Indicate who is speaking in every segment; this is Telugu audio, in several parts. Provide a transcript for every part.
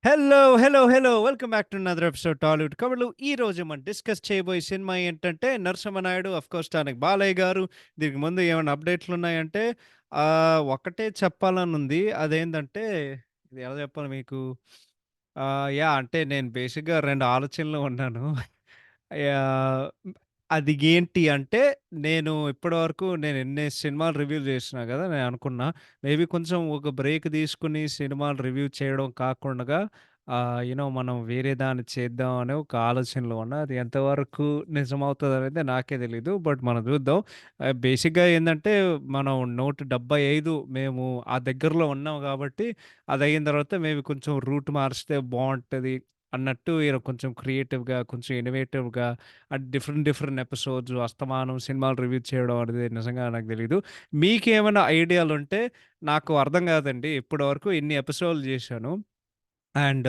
Speaker 1: Hello! Hello! Hello! Welcome back to another episode Tollywood కబుర్లు. ఈరోజు మనం డిస్కస్ చేయబోయే సినిమా ఏంటంటే 'నరసింహనాయుడు' ఆఫ్‌కోర్స్ దానికి బాలయ్య గారు. దీనికి ముందు ఏమైనా అప్డేట్‌లున్నాయంటే ఒక్కటే చెప్పాలనుంది. అదేంటంటే ఇది ఎలా చెప్పాలి మీకు? యాహ్! అంటే నేను బేసిక్‌గా 2 ఆలోచనలో ఉన్నాను. యాహ్! అది ఏంటి అంటే నేను ఇప్పటివరకు నేను ఎన్ని సినిమాలు రివ్యూ చేసినా గదా! నేను అనుకున్నా మేబీ కొంచెం ఒక బ్రేక్ తీసుకొని సినిమాలు రివ్యూ చేయడం కాకుండగా మనం వేరే దాన్ని చేద్దాం అనే ఒక ఆలోచనలో ఉన్నా. అది ఎంతవరకు నిజమవుతదనేది నాకే తెలీదు. బట్ మనం చూద్దాం. బేసిక్‌గా ఏందంటే మనం 175 మేము ఆ దగ్గరలో ఉన్నాం గాబట్టి అదయిన తర్వాత మేబీ కొంచెం రూట్ మారిస్తే బావుంటది అన్నట్టు కొంచెం క్రియేటివ్‌గా, కొంచెం ఇన్నోవేటివ్‌గా డిఫరెంట్ డిఫరెంట్ ఎపిసోడ్స్ అస్తమానం సినిమాలు రివ్యూ చేయడం అనేది నిజంగా నాకు తెలీదు. మీకేమైనా ఐడియాలుంటే నాకు అర్థం కాదండి. ఇప్పటి వరకు ఇన్ని ఎపిసోడ్‌లు చేశాను. అండ్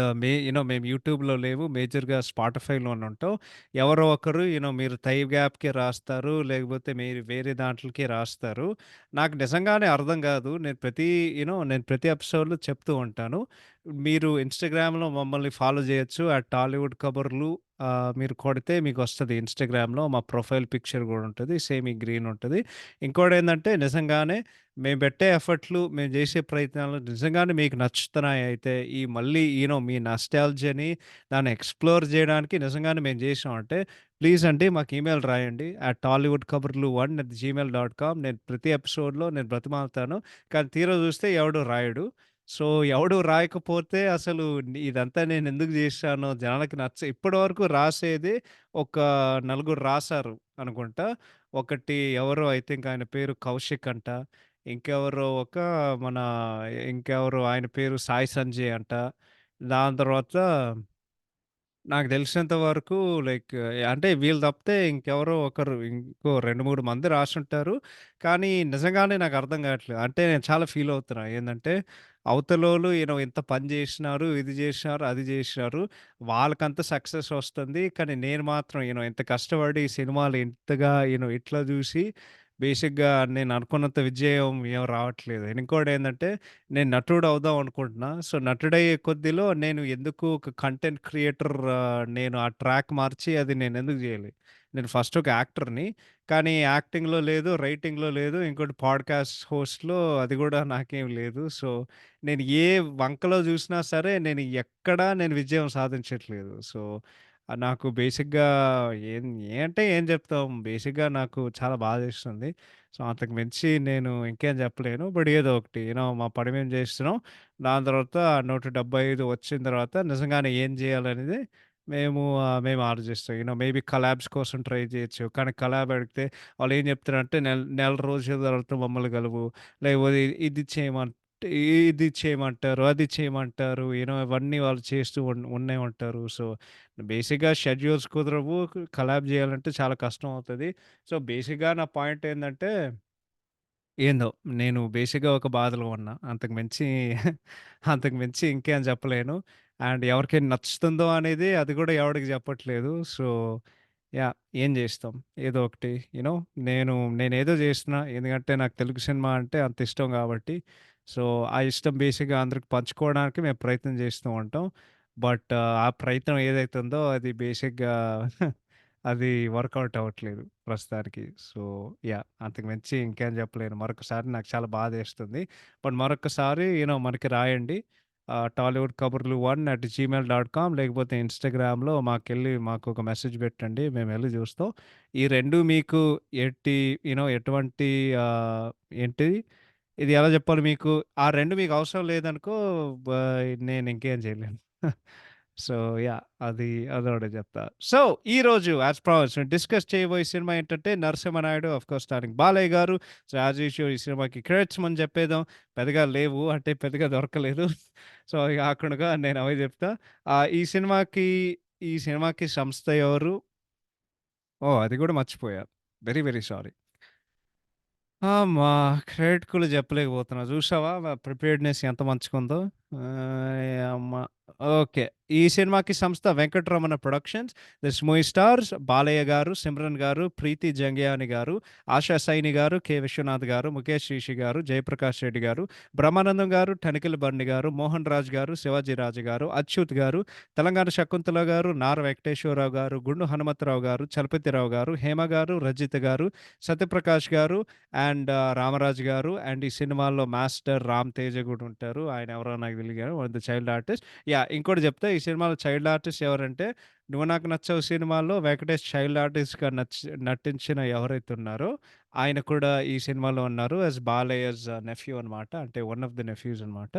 Speaker 1: మేము యూట్యూబ్‌లో లేవు. మేజర్‌గా స్పాటిఫైలోనే ఉంటాం. ఎవరో ఒకరు మీరు టైప్ గ్యాప్‌కి రాస్తారు. లేకపోతే మీరు వేరే దాంట్లకి రాస్తారు. నాకు నిజంగానే అర్థం కాదు. నేను ప్రతి ఎపిసోడ్‌లో చెప్తూ ఉంటాను. మీరు ఇన్‌స్టాగ్రామ్‌లో మమ్మల్ని ఫాలో చేయొచ్చు. టాలీవుడ్ కబుర్లు మీరు కొడితే మీకొస్తది ఇన్‌స్టాగ్రామ్‌లో మా ప్రొఫైల్ పిక్చర్ గూడా ఉంటది. సేమ్ ఈ గ్రీన్ ఉంటది. ఇంకోటేందంటే నిజంగానే మేము పెట్టే ఎఫర్ట్‌లు, మేము చేసే ప్రయత్నాలు నిజంగానే మీకు నచ్చుతున్నాయయితే, ఈ మళ్ళీ మీ నాస్టాల్జియాని దాన్ని ఎక్స్‌ప్లోర్ జేయడానికి నిజంగానే మేము జేశామంటే, ప్లీజ్ అండి మాకు ఈమెయిల్ రాయండి. @tollywoodkabarlu1@gmail.com. నేను ప్రతి ఎపిసోడ్‌లో నేను బ్రతిమాలుతాను. కానీ తీరా జూస్తే ఎవడు రాయడు. సో, ఎవడు రాయకపోతే అసలు ఇదంతా నేనెందుకు జేశానో జనాలకి ఇప్పటివరకు రాసేది ఒక నలుగురు రాసారు అనుకుంటా. ఒకటి ఎవరో ఐ థింక్ ఆయన పేరు కౌశిక్ అంట. ఇంకెవరో మన ఇంకెవరో ఆయన పేరు సాయి సంజయ్ అంట. దాని తర్వాత నాకు తెలిసినంత వరకు లైక్ అంటే వీళ్ళు తప్పితే ఇంకెవరో ఒకరు ఇంకో 2, 3 మంది రాసుంటారు. కానీ నిజంగానే నాకు అర్థం కావట్లేదు. అంటే నేను చాలా ఫీల్ అవుతున్నా. ఏందంటే అవతలోళ్ళు ఇంత పని జేసినారు, ఇది జేసినారు, అది జేసినారు. వాళ్ళకంత సక్సెస్ వస్తుంది. కానీ నేను మాత్రం ఇంత కష్టపడి సినిమాలు ఇంతగా ఇట్లా జూసి బేసిక్‌గా నేను అనుకున్నంత విజయం ఏం రావట్లేదు. ఇంకోటేందంటే నేను నటుడు అవుదాం అనుకుంటున్నా. సో, నటుడయ్యే కొద్దిలో నేను ఎందుకు ఒక కంటెంట్ క్రియేటర్ నేను ఆ ట్రాక్ మార్చి అది నేనెందుకు జేయాలి? నేను ఫస్ట్ ఒక యాక్టర్‌ని. కానీ యాక్టింగ్‌లో లేదు, రైటింగ్‌లో లేదు. ఇంకోటి పాడ్‌కాస్ట్ హోస్ట్‌లో అది గూడా నాకేం లేదు. సో, నేను ఏ వంకలో జూసినా సరే నేను విజయం సాధించట్లేదు. సో, నాకు బేసిక్‌గా ఏం ఏం జెప్తాం? బేసిక్‌గా నాకు చాలా బాధేస్తుంది. సో, అంతకు మించి నేను ఇంకేం చెప్పలేను. బట్ ఏదో ఒకటి మా పని మేము చేస్తున్నాం. దాని తర్వాత 175 వచ్చిన తర్వాత నిజంగానే ఏం చేయాలనేది మేము ఆలోచిస్తాం. మేబీ కొలాబ్స్ కోసం ట్రై చేయొచ్చు. కానీ కొలాబ్ అడిగితే వాళ్ళేం చెప్తారంటే నెల రోజుల తర్వాత మమ్మల్ని కలువు. లేకపోతే ఇది చేయమంటారు, అది చేయమంటారు. ఇవన్నీ వాళ్ళు చేస్తూ ఉన్నే ఉంటారు. సో, బేసిక్‌గా షెడ్యూల్స్ కుదరవు. కొలాబ్ చేయాలంటే చాలా కష్టం అవుతది. సో, బేసిక్‌గా నా పాయింట్ ఏందంటే, ఏందో నేను బేసిక్‌గా ఒక బాధలో ఉన్నా. అంతకు మించి ఇంకేం చెప్పలేను. అండ్ ఎవరికైనా నచ్చుతుందో అనేది అది కూడా ఎవడికి చెప్పట్లేదు. So, yeah! ఏం చేస్తాం? ఏదో ఒకటి యూ నో నేనేదో చేస్తున్నా. ఎందుకంటే నాకు తెలుగు సినిమా అంటే అంత ఇష్టం కాబట్టి. సో, ఆ ఇష్టం బేసిక్‌గా అందరికి పంచుకోవడానికి మేము ప్రయత్నం చేస్తూ ఉంటాం. బట్ ఆ ప్రయత్నం ఏదైతే ఉందో అది బేసిక్‌గా అది వర్కౌట్ అవ్వట్లేదు ప్రస్తుతానికి. So, yeah! అంతకు మించి ఇంకేం చెప్పలేను. మరొకసారి నాకు చాలా బాధేస్తుంది. బట్ మరొక్కసారి మనకి రాయండి. టాలీవుడ్ కబుర్లు 1@gmail.com లేకపోతే ఇన్‌స్టాగ్రామ్‌లో మాకొక మెసేజ్ పెట్టండి. మేమెళ్లి చూస్తాం. ఈ 2 మీకు ఎట్టి ఎటువంటి ఆహ్, ఏంటిది? ఇది ఎలా చెప్పాలి మీకు? ఆ 2 మీకు అవసరం లేదనుకో బ నేను ఇంకేం చేయలేను. So, yeah! అదొకటి చెప్తా. సో, ఈరోజు యాస్ ప్రామిస్డ్ డిస్కస్ చేయబోయే సినిమా ఏంటంటే 'నరసింహనాయుడు' ఆఫ్‌కోర్స్ స్టారింగ్ బాలయ్య గారు. సో, యాస్ యూజువల్ ఈ సినిమాకి క్రెడిట్స్ మనం చెప్పేద్దాం. పెద్దగా లేవు అంటే పెద్దగా దొరకలేదు. సో, ఇగ కాకుండగా నేను అవే చెప్తా. ఈ సినిమాకి సంస్థ ఎవరు? ఓహ్! అది కూడా మర్చిపోయా. Very very sorry. మా క్రెడిట్ కూడా చెప్పలేకపోతున్నా. చూసావా ప్రిపేర్డ్‌నెస్ ఎంత మంచిగుందో. యమ్మ! ఓకే. ఈ సినిమాకి సంస్థ Venkataramana productions. This movie stars Balayya గారు, సిమ్రన్ గారు, ప్రీతి జంగియాని గారు, ఆశా సైని గారు, కె. విశ్వనాథ్ గారు, ముఖేష్ రిషి గారు, జయప్రకాష్ రెడ్డి గారు, బ్రహ్మానందం గారు, టనికెల బండి గారు, మోహన్ రాజ్ గారు, శివాజీ రాజు గారు, అచ్యుత్ గారు, తెలంగాణ శకుంతల గారు, నార వెంకటేశ్వరరావు గారు, గుండు హనుమంతరావు గారు, చలపతిరావు గారు, హేమ గారు, రజిత గారు, సత్యప్రకాష్ గారు అండ్ రామరాజు గారు. అండ్ ఈ సినిమాలో మాస్టర్ రామ్ తేజ కూడా ఉంటారు. ఆయన ఎవరో నాకు తెలియదు గాని one of the child artist. Yeah! ఇంకోటి చెప్తా ఈ సినిమాలో చైల్డ్ ఆర్టిస్ట్ ఎవరంటే 'నువ్వు నాకు నచ్చావు' సినిమాలో వెంకటేష్ చైల్డ్ ఆర్టిస్ట్‌గా నటించిన ఎవరైతే ఉన్నారో ఆయన కూడా ఈ సినిమాలో ఉన్నారు. యాస్ బాలయ్యస్ నెఫ్యూ అనమాట. అంటే వన్ ఆఫ్ ది నెఫ్యూస్ అనమాట.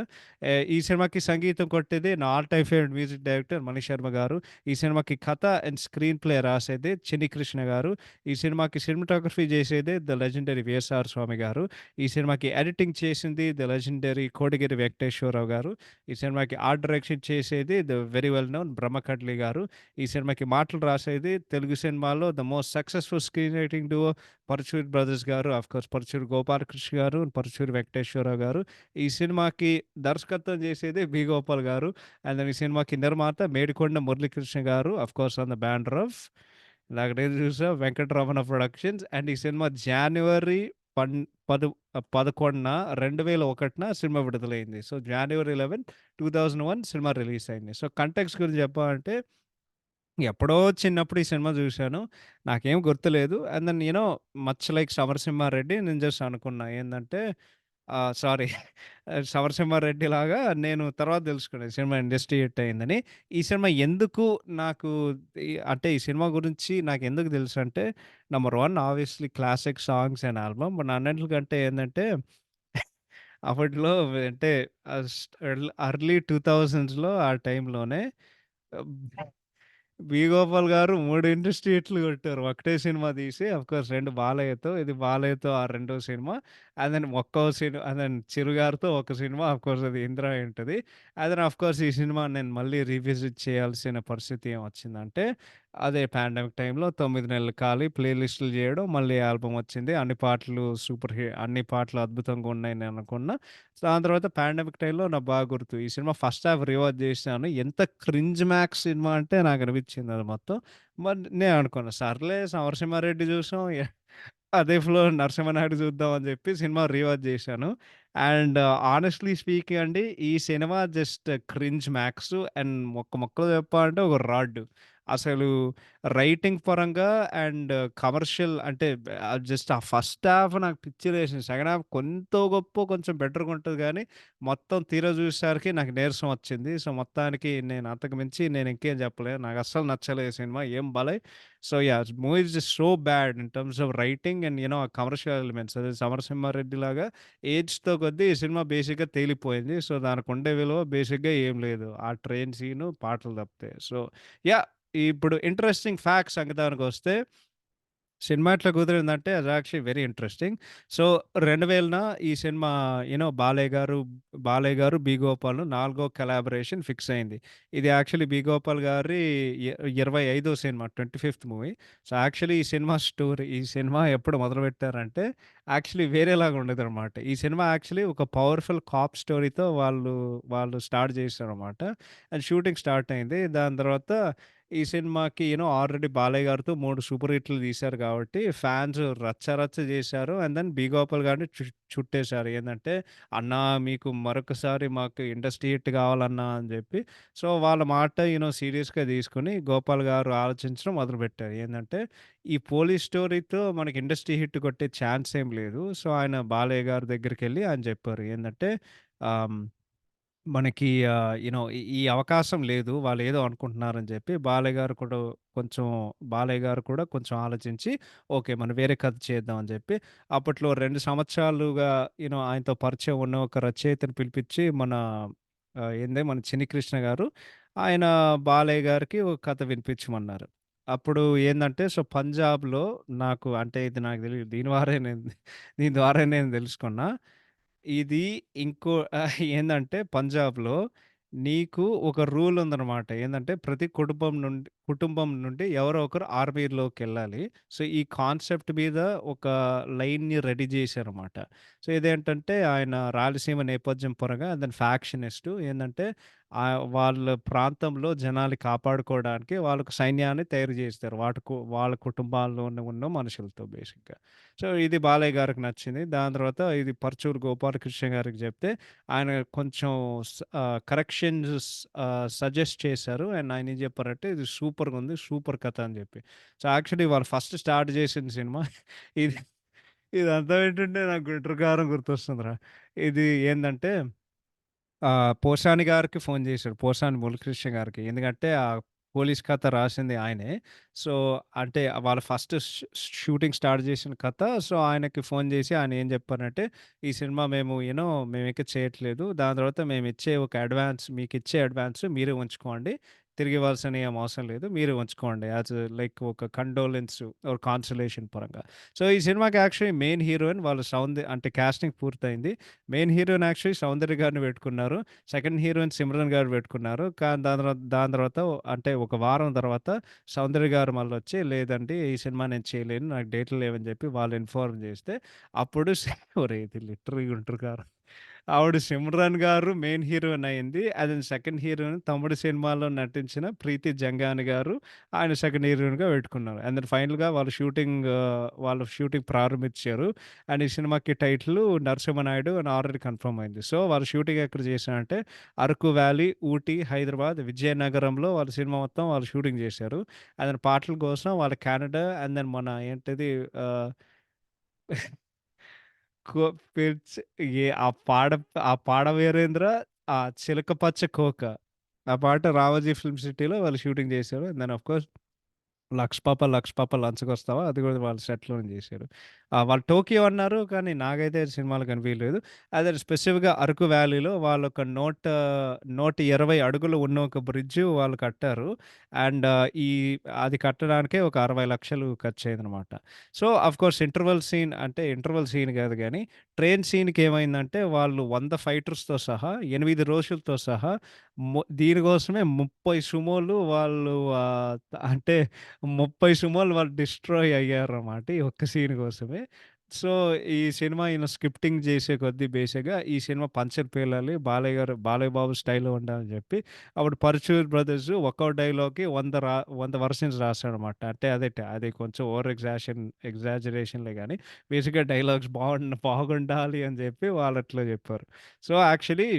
Speaker 1: ఈ సినిమాకి సంగీతం కొట్టేది నా all time favourite music director Mani Sharma గారు. ఈ సినిమాకి కథ అండ్ స్క్రీన్ ప్లే రాసేది చిన్ని కృష్ణ గారు. ఈ సినిమాకి సినిమాటోగ్రఫీ చేసేది ద లెజెండరీ వీఎస్ఆర్ స్వామి గారు. ఈ సినిమాకి ఎడిటింగ్ చేసింది ద లెజెండరీ కోటగిరి వెంకటేశ్వరరావు గారు. ఈ సినిమాకి ఆర్ట్ డైరెక్షన్ చేసేది ద వెరీ వెల్ నోన్ బ్రహ్మకడ్లి గారు. ఈ సినిమాకి మాటలు రాసేది తెలుగు సినిమాలో the most successful screen writing duo Paruchuri brothers గారు. ఆఫ్‌కోర్స్ పరుచూరి గోపాలకృష్ణ గారు, పరుచూరి వెంకటేశ్వరరావు గారు. ఈ సినిమాకి దర్శకత్వం చేసేది బి. గోపాల్ గారు. అండ్ దెన్ ఈ సినిమాకి నిర్మాత మేడికొండ మురళీకృష్ణ గారు. Of course on the banner of నాకటేది చూసా వెంకటరమణ ప్రొడక్షన్స్. అండ్ ఈ సినిమా జాన్యువరి పన్ పదు 11న 2001న సినిమా విడుదలైంది. సో, జాన్యువరి 11, 2001 సినిమా రిలీజ్ అయింది. సో, కంటెక్స్ట్ గురించి చెప్పాలంటే ఎప్పుడో చిన్నప్పుడు ఈ సినిమా జూశాను. నాకేం గుర్తులేదు. And then much like 'Samarasimha Reddy' నేను జస్ట్ అనుకున్నా. ఏందంటే సారీ 'సమరసింహారెడ్డి' లాగా నేను తర్వాత తెలుసుకున్నా ఈ సినిమా ఇండస్ట్రీ హిట్ అయిందని. ఈ సినిమా ఎందుకు నాకు అంటే ఈ సినిమా గురించి నాకెందుకు తెలుసంటే number 1 obviously classic songs and album. But అన్నిట్లికంటే ఏందంటే అప్పట్లో అంటే ఎర్లీ 2000స్‌లో ఆ టైంలోనే ఆహ్ 'బి. గోపాల్' గారు 3 ఇండస్ట్రీ హిట్లు కొట్టారు. ఒకటే సినిమా తీసి ఆఫ్‌కోర్స్ 2 బాలయ్యతో. ఇది బాలయ్యతో ఆ రెండో సినిమా. And then and then Chiru గారితో ఒక సినిమా ఆఫ్‌కోర్స్ అది 'ఇంద్ర' అయ్యుంటది. అండ్ దెన్ ఆఫ్‌కోర్స్ ఈ సినిమా నేను మళ్ళీ రీవిజిట్ చేయాల్సిన పరిస్థితి ఏమొచ్చిందంటే, అదే పాండమిక్ టైంలో 9 నెలలు ఖాళీ ప్లే లిస్టులు చేయడం, మళ్ళీ ఆల్బమ్ వచ్చింది. అన్ని పాటలు అద్భుతంగా ఉన్నాయని నేననుకున్నా. సో, దాని తర్వాత పాండమిక్ టైంలో నాకు బాగా గుర్తు. ఈ సినిమా ఫస్ట్ హాఫ్ రివాచ్ చేశాను. ఎంత క్రింజ్ మ్యాక్స్ సినిమా అంటే నాకనిపించింది అది మొత్తం. మరి నేను అనుకున్నా సర్లే 'సమరసింహారెడ్డి' చూసాం. అదే ఫ్లో 'నరసింహనాయుడు' చూద్దాం అని చెప్పి సినిమా రీవాచ్ చేశాను. అండ్ హానెస్ట్‌లీ స్పీకింగ్ అండి ఈ cinema just cringe max and ముక్కలో చెప్పాలంటే ఒక రాడ్. అసలు రైటింగ్ పరంగా అండ్ కమర్షియల్ అంటే జస్ట్ ఆ ఫస్ట్ హాఫ్ నాకు పిచ్చి లేసింది. సెకండ్ హాఫ్ కొంతో గొప్పో కొంచెం బెటర్‌గా ఉంటది గానీ, మొత్తం తీరా చూసేసరికి నాకు నీరసం వచ్చింది. సో, మొత్తానికి నేను అంతకు మించి నేను ఇంకేం చెప్పలేను. నాకు అస్సలు నచ్చలేదు ఈ సినిమా. ఏం బాలే. So, yeah! Movie is just so bad in terms of writing and ఆ కమర్షియల్ ఎలిమెంట్స్. అదే 'సమరసింహారెడ్డి' లాగా ఏజ్‌తో కొద్దీ ఈ సినిమా బేసిక్‌గా తేలిపోయింది. సో, దానికుండే విలువ బేసిక్‌గా ఏం లేదు. ఆ ట్రైన్ సీను, పాటలు తప్పితే. So, yeah! ఇప్పుడు ఇంట్రెస్టింగ్ ఫ్యాక్ట్ సంగతానికొస్తే సినిమా ఎట్లా కుదిరిందంటే అది యాక్చువల్లీ వెరీ ఇంట్రెస్టింగ్. సో, 2000న ఈ సినిమా బాలయ్య గారు, బి. గోపాల్ నాలుగో కొలాబరేషన్ ఫిక్స్ అయింది. ఇది యాక్చువల్లీ బి. గోపాల్ గారి 25వ సినిమా 25థ్ మూవీ. సో, యాక్చువల్లీ ఈ సినిమా ఎప్పుడు మొదలుపెట్టారంటే యాక్చువల్లీ వేరేలాగా ఉండేదనమాట. ఈ సినిమా యాక్చువల్లీ ఒక పవర్‌ఫుల్ కాప్ స్టోరీతో వాళ్ళు స్టార్ట్ చేశారనమాట. అండ్ షూటింగ్ స్టార్ట్ అయింది. దాని తర్వాత ఈ సినిమాకి ఆల్రెడీ బాలయ్య గారితో 3 సూపర్ హిట్లు తీశారు కాబట్టి ఫాన్స్ రచ్చ రచ్చ చేశారు. అండ్ దెన్ 'బి గోపాల్' గారిని చుట్టేశారు. ఏందంటే, "అన్నా మీకు మరొకసారి మాకు ఇండస్ట్రీ హిట్ కావాలన్నా" అని చెప్పి. సో, వాళ్ళ మాట సీరియస్‌గా తీసుకొని గోపాల్ గారు ఆలోచించడం మొదలుపెట్టారు. ఏందంటే, ఈ పోలీస్ స్టోరీతో మనకి ఇండస్ట్రీ హిట్ కొట్టే ఛాన్స్ ఏం లేదు. సో, ఆయన బాలయ్య గారి దగ్గరికెళ్ళి ఆయన చెప్పారు. ఏందంటే, ఆహ్ మనకి ఈ ఈ అవకాశం లేదు. వాళ్ళేదో అనుకుంటున్నారని జెప్పి బాలయ్య గారు కూడా కొంచెం ఆలోచించి, ఓకే. మనం వేరే కథ చేద్దాం అని జెప్పి, అప్పట్లో 2 సంవత్సరాలుగా ఆయనతో పరిచయం ఉన్న ఒక రచయితని పిలిపిచ్చి మన చిన్ని కృష్ణ గారు, ఆయన బాలయ్య గారికి ఒక కథ వినిపించమన్నారు. అప్పుడు ఏందంటే, సో, పంజాబ్‌లో అంటే ఇది నాకు తెలీదు. దీని ద్వారా నేను దెలుసుకున్నా. ఇది ఇంకో ఏందంటే పంజాబ్‌లో నీకు ఒక రూల్ ఉందనమాట. ఏందంటే ప్రతి కుటుంబం నుండి కుటుంబం నుండి ఎవరో ఒకరు ఆర్మీలోకెళ్ళాలి. సో, ఈ కాన్సెప్ట్ మీద ఒక లైన్‌ని రెడీ జేశారన్నమాట. సో, ఇదేంటంటే ఆయన రాయలసీమ నేపథ్యం పరంగా అతను ఫ్యాక్షనిస్టు. ఏందంటే వాళ్ళ ప్రాంతంలో జనాల్ని కాపాడుకోవడానికి వాళ్ళకు సైన్యాన్ని తయారు జేస్తారు. వాళ్ళ కుటుంబాల్లోనే ఉన్న మనుషులతో బేసిక్‌గా. సో, ఇది బాలయ్య గారికి నచ్చింది. దాని తర్వాత ఇది పరుచూరి గోపాలకృష్ణ గారికి జెప్తే ఆయన కొంచెం కరెక్షన్స్ సజెస్ట్ చేశారు. అండ్ ఆయనేం జెప్పారంటే, "ఇది సూపర్‌గుంది. సూపర్ కథ" అని జెప్పి. సో, యాక్చువల్లీ వాళ్ళు ఫస్ట్ స్టార్ట్ జేసిన సినిమా ఇది. ఇదంతా వింటుంటే నాకు 'గుంటూరు కారం' గుర్తొస్తుందిరా. ఇది ఏందంటే పోసాని గారికి ఫోను జేశాడు. పోసాని మురళీకృష్ణ గారికి. ఎందుకంటే పోలీస్ కథ రాసింది ఆయనే. సో, అంటే వాళ్ళు ఫస్ట్ షూటింగ్ స్టార్ట్ చేసిన కథ. సో, ఆయనకి ఫోను జేసి ఆయన ఏం చెప్పారంటే, "ఈ సినిమా మేము మేమింక చేయట్లేదు. దాని తర్వాత మేమిచ్చే ఒక మీకిచ్చే అడ్వాన్స్ మీరే ఉంచుకోండి. తిరిగివ్వాల్సిన ఏం అవసరం లేదు. మీరే ఉంచుకోండి. లైక్ ఒక కండోలెన్స్ ఆర్ కాన్సోలేషన్ పరంగా." సో, ఈ సినిమాకి యాక్చువల్లీ మెయిన్ హీరోయిన్ వాళ్ళు అంటే కాస్టింగ్ పూర్తయింది. మెయిన్ హీరోయిన్ యాక్చువల్లీ సౌందర్య గారిని పెట్టుకున్నారు. సెకండ్ హీరోయిన్ సిమ్రన్ గారు పెట్టుకున్నారు. కానీ దాని తర్వాత అంటే ఒక వారం తర్వాత సౌందర్య గారు మళ్ళొచ్చి, "లేదండి ఈ సినిమా నేను చేయలేను. నాకు డేట్లు లేవని" చెప్పి వాళ్ళు ఇన్ఫార్మ్ చేస్తే అప్పుడు ఒరేయ్! ఇది లిటరల్‌గా గుంటూరు కారం. ఆవిడ సిమ్రన్ గారు మెయిన్ హీరోయిన్ అయింది. అది సెకండ్ హీరోయిన్ తమ్ముడు సినిమాలో నటించిన ప్రీతి జంగాని గారు ఆయన సెకండ్ హీరోయిన్‌గా పెట్టుకున్నారు. అండ్ దెన్ ఫైనల్‌గా వాళ్ళు షూటింగ్ ప్రారంభించారు. అండ్ ఈ సినిమాకి టైటిలు 'నరసింహనాయుడు' అని ఆల్రెడీ కన్ఫర్మ్ అయింది. సో, వాళ్ళు షూటింగ్ ఎక్కడ చేశారంటే అరకు వ్యాలీ, ఊటీ, హైదరాబాద్, విజయనగరంలో వాళ్ళ సినిమా మొత్తం వాళ్ళు షూటింగ్ చేశారు. అండ్ దెన్ పాటల కోసం వాళ్ళు కెనడా అండ్ దెన్ మన ఏంటిది ఆహ్, కో పిచ్ ఆ పాడ వీరేంద్ర, ఆ చిలక పచ్చ కోక. ఆ పాట 'రామోజీ ఫిల్మ్ సిటీలో' వాళ్ళు షూటింగ్ చేశారు. అండ్ దెన్ ఆఫ్‌కోర్స్ 'లక్ష్ పాప లంచ్‌కొస్తావా' అది కూడా వాళ్ళ సెట్‌లోనే చేశారు. వాళ్ళు టోక్యో అన్నారు. కానీ నాకైతే సినిమాలో కనిపియలేదు. అదే స్పెసిఫిక్‌గా అరకు వ్యాలీలో వాళ్ళొక 120 అడుగులు ఉన్న ఒక బ్రిడ్జ్ వాళ్ళు కట్టారు. అండ్ అది కట్టడానికే ఒక 60,00,000 ఖర్చయిందనమాట. సో, ఆఫ్‌కోర్స్ ఇంటర్వల్ సీన్ కాదు గానీ, ట్రైన్ సీన్‌కి ఏమైందంటే వాళ్ళు 100 ఫైటర్స్‌తో సహా 8 రోజులతో సహా దీనికోసమే 30 సుమోలు వాళ్ళు అంటే 30 సుమోలు వాళ్ళు డిస్ట్రాయ్ అయ్యారన్నమాట. ఈ ఒక్క సీన్ కోసమే. సో, ఈ సినిమా ఈయన స్క్రిప్టింగ్ చేసే కొద్దీ బేసిక్‌గా ఈ సినిమా పంచర్ పేలాలి. బాలయ్య బాబు స్టైల్‌లో ఉండాలని చెప్పి అప్పుడు 'పరుచూర్ బ్రదర్స్' ఒక్కో డైలాగ్‌కి 100 వెర్షన్స్ రాసాడన్నమాట. అంటే అది కొంచెం ఎగ్జాజరేషన్‌లే గాని బేసిక్‌గా డైలాగ్స్ బాగుండాలి అని చెప్పి వాళ్ళట్లా చెప్పారు. సో, యాక్చువల్లీ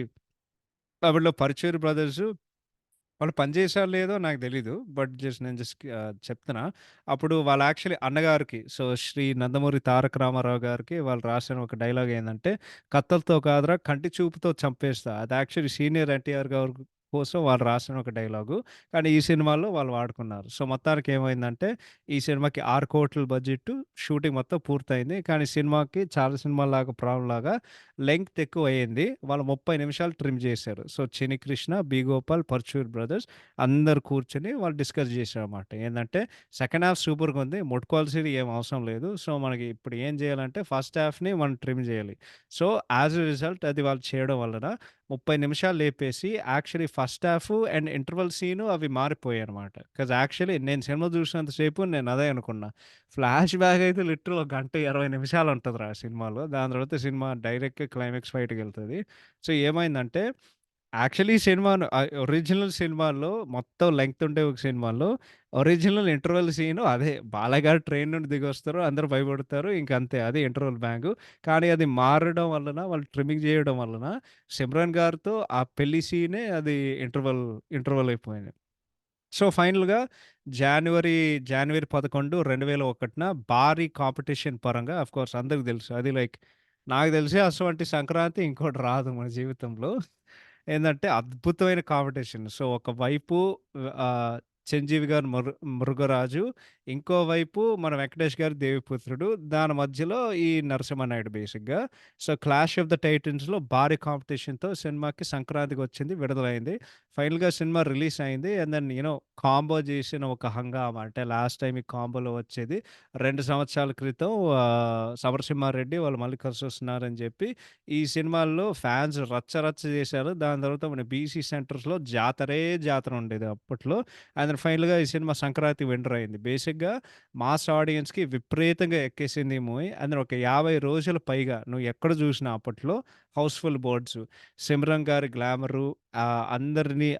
Speaker 1: అప్పట్లో 'పరుచూరి బ్రదర్స్' వాళ్ళు పని చేశారో లేదో నాకు తెలీదు. బట్ చెప్తున్నా. అప్పుడు వాళ్ళ యాక్చువల్లీ అన్నగారికి శ్రీ నందమూరి తారక రామారావు గారికి వాళ్ళు రాసిన ఒక డైలాగ్ ఏందంటే, "కత్తులతో కాదురా కంటి చూపుతో చంపేస్తా." అది యాక్చువల్లీ సీనియర్ ఎన్టీఆర్ గారి కోసం వాళ్ళు రాసిన ఒక డైలాగు. కానీ ఈ సినిమాలో వాళ్ళు వాడుకున్నారు. సో, మొత్తానికి ఏమైందంటే, ఈ సినిమాకి 6,00,00,000 బడ్జెట్ షూటింగ్ మొత్తం పూర్తయింది. కానీ సినిమాకి చాలా సినిమాల్లాగా ప్రాబ్లమ్ లాగా లెంగ్త్ ఎక్కువయింది. వాళ్ళు 30 నిమిషాలు ట్రిమ్ చేశారు. So, 'Chinni Krishna', 'B Gopal', 'Paruchuri brothers' అందరూ కూర్చొని వాళ్ళు డిస్కస్ చేశారన్నమాట. ఏందంటే సెకండ్ హాఫ్ సూపర్‌గుంది. ముట్టుకోవాల్సింది ఏం అవసరం లేదు. సో, మనకి ఇప్పుడు ఏం చేయాలంటే ఫస్ట్ హాఫ్‌ని మనం ట్రిమ్ చేయాలి. సో, యాస్ ఎ రిజల్ట్ అది వాళ్ళు చేయడం వలన 30 నిమిషాలు లేపేసి actually first half and interval scene అవి మారిపోయాయన్నమాట. యాక్చువల్లీ నేను సినిమా చూసినంత సేపు నేను అదే అనుకున్నా. ఫ్లాష్ బ్యాక్ అయితే లిటరల్ ఒక గంట 20 నిమిషాలు ఉంటదిరా ఆ సినిమాలో. దాని తర్వాత సినిమా డైరెక్ట్‌గా క్లైమాక్స్ ఫైట్‌కెళ్తది. సో, ఏమైందంటే యాక్చువల్లీ ఒరిజినల్ సినిమాలో మొత్తం లెంగ్త్ ఉండే ఒక సినిమాలో ఒరిజినల్ ఇంటర్వల్ సీను అదే. బాలయ్య గారు ట్రైన్ నుండి దిగొస్తారు. అందరూ భయపడతారు. ఇంకంతే అదే ఇంటర్వల్ బ్యాంగు. కానీ అది మారడం వలన వాళ్ళు ట్రిమ్మింగ్ చేయడం వలన సిమ్రన్ గారితో ఆ పెళ్లి సీనే అది ఇంటర్వల్ అయిపోయింది. సో, ఫైనల్‌గా జనవరి 11, 2001 భారీ కాంపిటీషన్ పరంగా ఆఫ్‌కోర్స్ అందరికి తెలుసు. అది లైక్ నాకు తెలిసి అటువంటి సంక్రాంతి ఇంకోటి రాదు మన జీవితంలో. ఏందంటే అద్భుతమైన కాంపిటీషన్. సో, ఒకవైపు ఆహ్, 'చిరంజీవి' గారు 'మృగరాజు', ఇంకోవైపు మన 'వెంకటేష్' గారు 'దేవిపుత్రుడు'. దాని మధ్యలో ఈ 'నరసింహనాయుడు' బేసిక్‌గా. సో, 'క్లాష్ ఆఫ్ ద టైటన్స్‌లో' భారీ కాంపిటీషన్‌తో సినిమాకి సంక్రాంతికొచ్చింది. విడుదలైంది. ఫైనల్‌గా సినిమా రిలీజ్ అయింది. అండ్ దెన్ కాంబో చేసిన ఒక హంగామా అంటే లాస్ట్ టైమ్ ఈ కాంబోలో వచ్చేది 2 సంవత్సరాల క్రితం 'సమరసింహారెడ్డి' వాళ్ళు మళ్ళీ కలిసొస్తున్నారని చెప్పి ఈ సినిమాల్లో ఫాన్స్ రచ్చ రచ్చ చేశారు. దాని తర్వాత మన బీసీ సెంటర్స్‌లో జాతరే జాతర ఉండేది అప్పట్లో. అండ్ దెన్ ఫైనల్‌గా ఈ సినిమా సంక్రాంతి విన్నర్ అయింది. బేసిక్‌గా మాస్ ఆడియన్స్‌కి విపరీతంగా ఎక్కేసింది ఈ మూవీ. అందులో ఒక 50 రోజులు పైగా నువ్వు ఎక్కడ చూసినా అప్పట్లో హౌస్‌ఫుల్ బోర్డ్స్. సిమ్రన్ గారి గ్లామరు,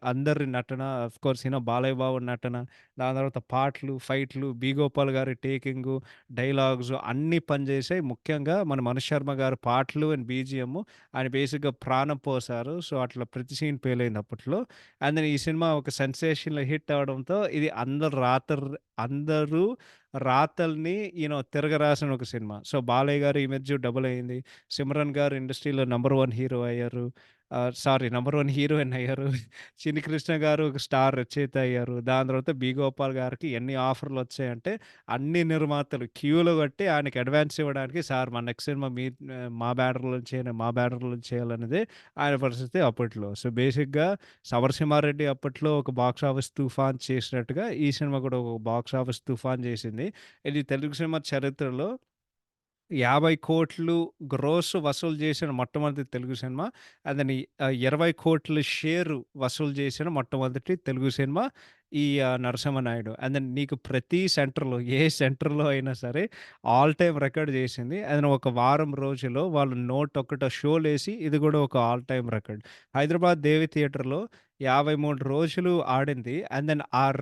Speaker 1: అందరి నటన, ఆఫ్‌కోర్స్ బాలయ్య బాబు నటన, దాని తర్వాత పాటలు, ఫైట్‌లు, 'బి. గోపాల్' గారి టేకింగు, డైలాగ్స్ అన్నీ పనిచేసాయి. ముఖ్యంగా మన 'మనోజ్ శర్మ' గారి పాటలు అండ్ బీజీఎం ఆయన బేసిక్‌గా ప్రాణం పోసారు. సో, అట్లా ప్రతి సీన్ పేలైంది అప్పట్లో. అండ్ దెన్ ఈ సినిమా ఒక సెన్సేషనల్ హిట్ అవ్వడంతో ఇది అందరూ రాతల్ని తిరగరాసిన ఒక సినిమా. సో, బాలయ్య గారి ఇమేజ్ డబుల్ అయింది. సిమ్రన్ గారు ఇండస్ట్రీలో నంబర్ 1 హీరో అయ్యారు. సారీ, నంబర్ 1 హీరోయిన్ అయ్యారు. చిన్ని కృష్ణ గారు ఒక స్టార్ రచయిత అయ్యారు. దాని తర్వాత 'బి. గోపాల్' గారికి ఎన్ని ఆఫర్‌లొచ్చాయంటే అన్ని నిర్మాతలు క్యూలో కట్టి ఆయనకి అడ్వాన్స్ ఇవ్వడానికి, "సార్ మన నెక్స్ట్ సినిమా మా బ్యానర్‌లో చేయండి, మా బ్యానర్‌లో చేయాలనేదే" ఆయన పరిస్థితి అప్పట్లో. సో, బేసిక్‌గా 'సమరసింహారెడ్డి' అప్పట్లో ఒక బాక్స్ ఆఫీస్ తుఫాన్ చేసినట్టుగా ఈ సినిమా కూడా ఒక బాక్స్ ఆఫీస్ తుఫాన్ చేసింది. ఇది తెలుగు సినిమా చరిత్రలో 50,00,00,000 గ్రోస్ వసూలు చేసిన మొట్టమొదటి తెలుగు సినిమా. అదని 20,00,00,000 షేరు వసూలు చేసిన మొట్టమొదటి తెలుగు సినిమా ఈ 'నరసింహనాయుడు.' అండ్ దెన్ నీకు ప్రతి సెంటర్‌లో, ఏ సెంటర్‌లో అయినా సరే ఆల్ టైమ్ రికార్డ్ చేసింది. అండ్ ఒక వారం రోజుల్లో వాళ్ళు 101 షోలేసి ఇది కూడా ఒక ఆల్ టైమ్ రికార్డ్. హైదరాబాద్ దేవి థియేటర్‌లో 53 రోజులు ఆడింది. అండ్ దెన్ ఆ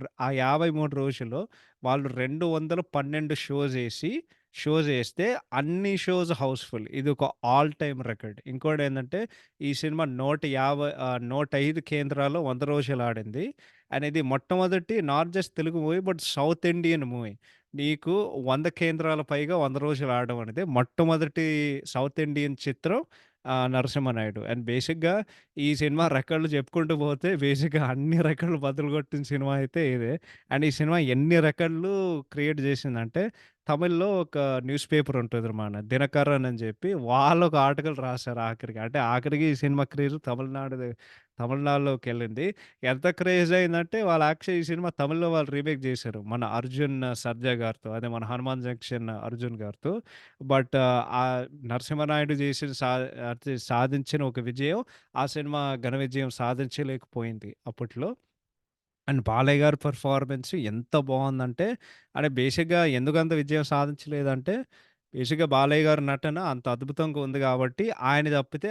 Speaker 1: 53 రోజుల్లో వాళ్ళు 212 షోస్ ఏస్తే అన్ని షోస్ హౌస్‌ఫుల్. ఇదొక ఆల్ టైమ్ రికార్డ్. ఇంకోటేందంటే ఈ సినిమా 105 కేంద్రాల్లో 100 రోజులు ఆడింది. అండ్ ఇది మొట్టమొదటి not just Telugu movie but south Indian movie. నీకు 100 కేంద్రాల పైగా 100 రోజులు ఆడడం అనేది మొట్టమొదటి సౌత్ ఇండియన్ చిత్రం 'నరసింహనాయుడు.' అండ్ బేసిక్‌గా ఈ సినిమా రికార్డులు చెప్పుకుంటూ పోతే బేసిక్‌గా అన్ని రికార్డులు బద్దలు కొట్టిన సినిమా అయితే ఇదే. అండ్ ఈ సినిమా ఎన్ని రికార్డులు క్రియేట్ చేసిందంటే తమిళ్‌లో ఒక న్యూస్ పేపర్ ఉంటది మన 'దినకరన్' అని చెప్పి వాళ్ళొక ఆర్టికల్ రాసారు ఆఖరికి. అంటే ఆఖరికి ఈ సినిమా క్రేజ్ తమిళనాడులోకెళ్ళింది. ఎంత క్రేజ్ అయిందంటే వాళ్ళు యాక్చువల్లీ ఈ సినిమా తమిళ్‌లో వాళ్ళు రీమేక్ చేశారు. మన 'అర్జున్ సర్జా' గారితో. అదే మన 'హనుమాన్ జంక్షన్' అర్జున్ గారితో. బట్ 'నరసింహనాయుడు' సాధించిన ఒక విజయం ఆ సినిమా ఘన విజయం సాధించలేకపోయింది అప్పట్లో. అండ్ బాలయ్య గారి పెర్ఫార్మన్స్ ఎంత బావుందంటే, అంటే బేసిక్‌గా ఎందుకంత విజయం సాధించలేదంటే, బేసిక్‌గా బాలయ్య గారి నటన అంత అద్భుతంగా ఉంది గాబట్టి, ఆయన తప్పితే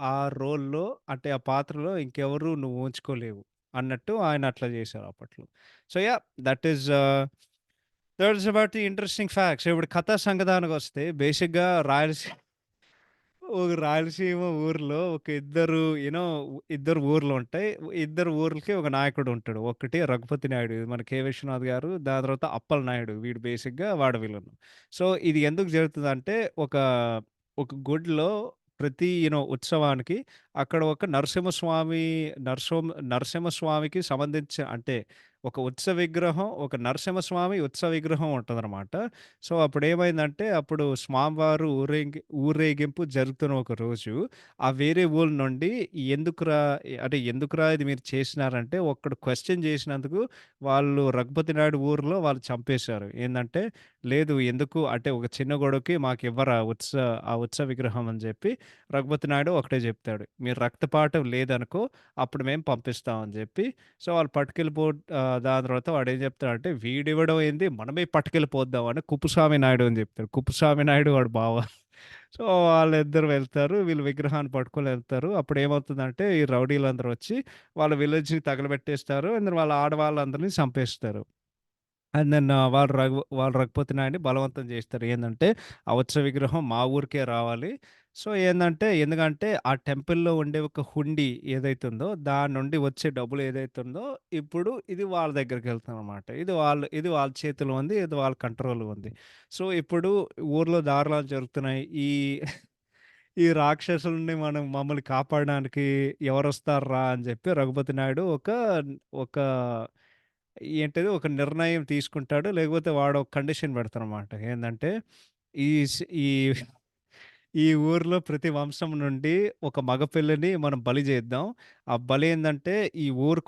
Speaker 1: ఆ రోల్‌లో అంటే ఆ పాత్రలో ఇంకెవరు నువ్వు ఊహించుకోలేవు అన్నట్టు ఆయన అట్లా చేశారు అప్పట్లో. So, yeah! That is about the interesting facts. ఇప్పుడు కథా సంగతానికొస్తే బేసిక్‌గా ఒక రాయలసీమ ఊర్లో ఒక ఇద్దరు ఊర్లుంటాయి. ఇద్దరు ఊర్లకి ఒక నాయకుడుంటాడు. ఒకటి 'రఘుపతి నాయుడు' ఇది మన 'కె. విశ్వనాథ్' గారు. దాని తర్వాత 'అప్పల్ నాయుడు' వీడు బేసిక్‌గా వాడు విలన్. సో, ఇది ఎందుకు జరుగుతదంటే ఒక గుడిలో ప్రతి ఉత్సవానికి అక్కడ ఒక నరసింహస్వామికి సంబంధించి అంటే ఒక నరసింహస్వామి ఉత్సవ విగ్రహం ఉంటదనమాట. సో, అప్పుడేమైందంటే, అప్పుడు స్వామివారు ఊరేగింపు జరుగుతున్న ఒక రోజు, ఆ వేరే ఊరు నుండి ఎందుకురా ఇది మీరు చేసినారంటే, ఒకడు క్వెషన్ చేసినందుకు వాళ్ళు రఘుపతి నాయుడు ఊర్లో వాళ్ళు చంపేశారు. ఏందంటే, లేదు ఎందుకు అంటే, ఒక చిన్న గొడవకి మాకివ్వరా ఆ ఉత్సవ విగ్రహం అని జెప్పి, రఘుపతి నాయుడు ఒకటే జెప్తాడు. మీరు రక్తపాతం లేదనుకో, అప్పుడు మేము పంపిస్తాం అని జెప్పి, సో, వాళ్ళు దాని తర్వాత వాడేం జెప్తాడంటే, వీడివ్వడం ఏంది మనమే పట్టుకెళ్ళిపోద్దాం అని కుప్పుస్వామి నాయుడు అని జెప్తాడు. కుప్పుస్వామి నాయుడు వాడి బావ. సో, వాళ్ళిద్దరు వెళ్తారు. వీళ్ళు విగ్రహాన్ని పట్టుకొని ఎళ్తారు. అప్పుడేమవుతుందంటే, ఈ రౌడీలందరూ వచ్చి వాళ్ళ విలేజ్‌ని తగలబెట్టేస్తారు. అండ్ వాళ్ళ ఆడవాళ్ళందరిని చంపేస్తారు. అండ్ దెన్ వాళ్ళు రఘుపతి నాయుడిని బలవంతం చేస్తారు. ఏందంటే, ఆ ఉత్సవ విగ్రహం మా ఊరికే రావాలి. సో, ఎందుకంటే ఆ టెంపుల్‌లో ఉండే ఒక హుండీ ఏదైతే ఉందో, దాని నుండి వచ్చే డబ్బులు ఏదైతే ఉందో, ఇప్పుడు ఇది వాళ్ళ దగ్గరికెళ్తుందనమాట. ఇది వాళ్ళ చేతిలో ఉంది. ఇది వాళ్ళ కంట్రోల్‌లో ఉంది. సో, ఇప్పుడు ఊర్లో దారుణాలు జరుగుతున్నాయి. ఈ రాక్షసుల్ని మమ్మల్ని కాపాడడానికి ఎవరొస్తార్రా అని చెప్పి రఘుపతి నాయుడు ఒక ఒక నిర్ణయం తీసుకుంటాడు. లేకపోతే వాడొక కండిషన్ పెడతానమాట. ఏందంటే, ఈ స్ ఈ ఈ ఊర్లో ప్రతి వంశం నుండి ఒక మగ పిల్లని మనం బలి చేద్దాం. ఆ బలి ఏందంటే, ఈ ఊరు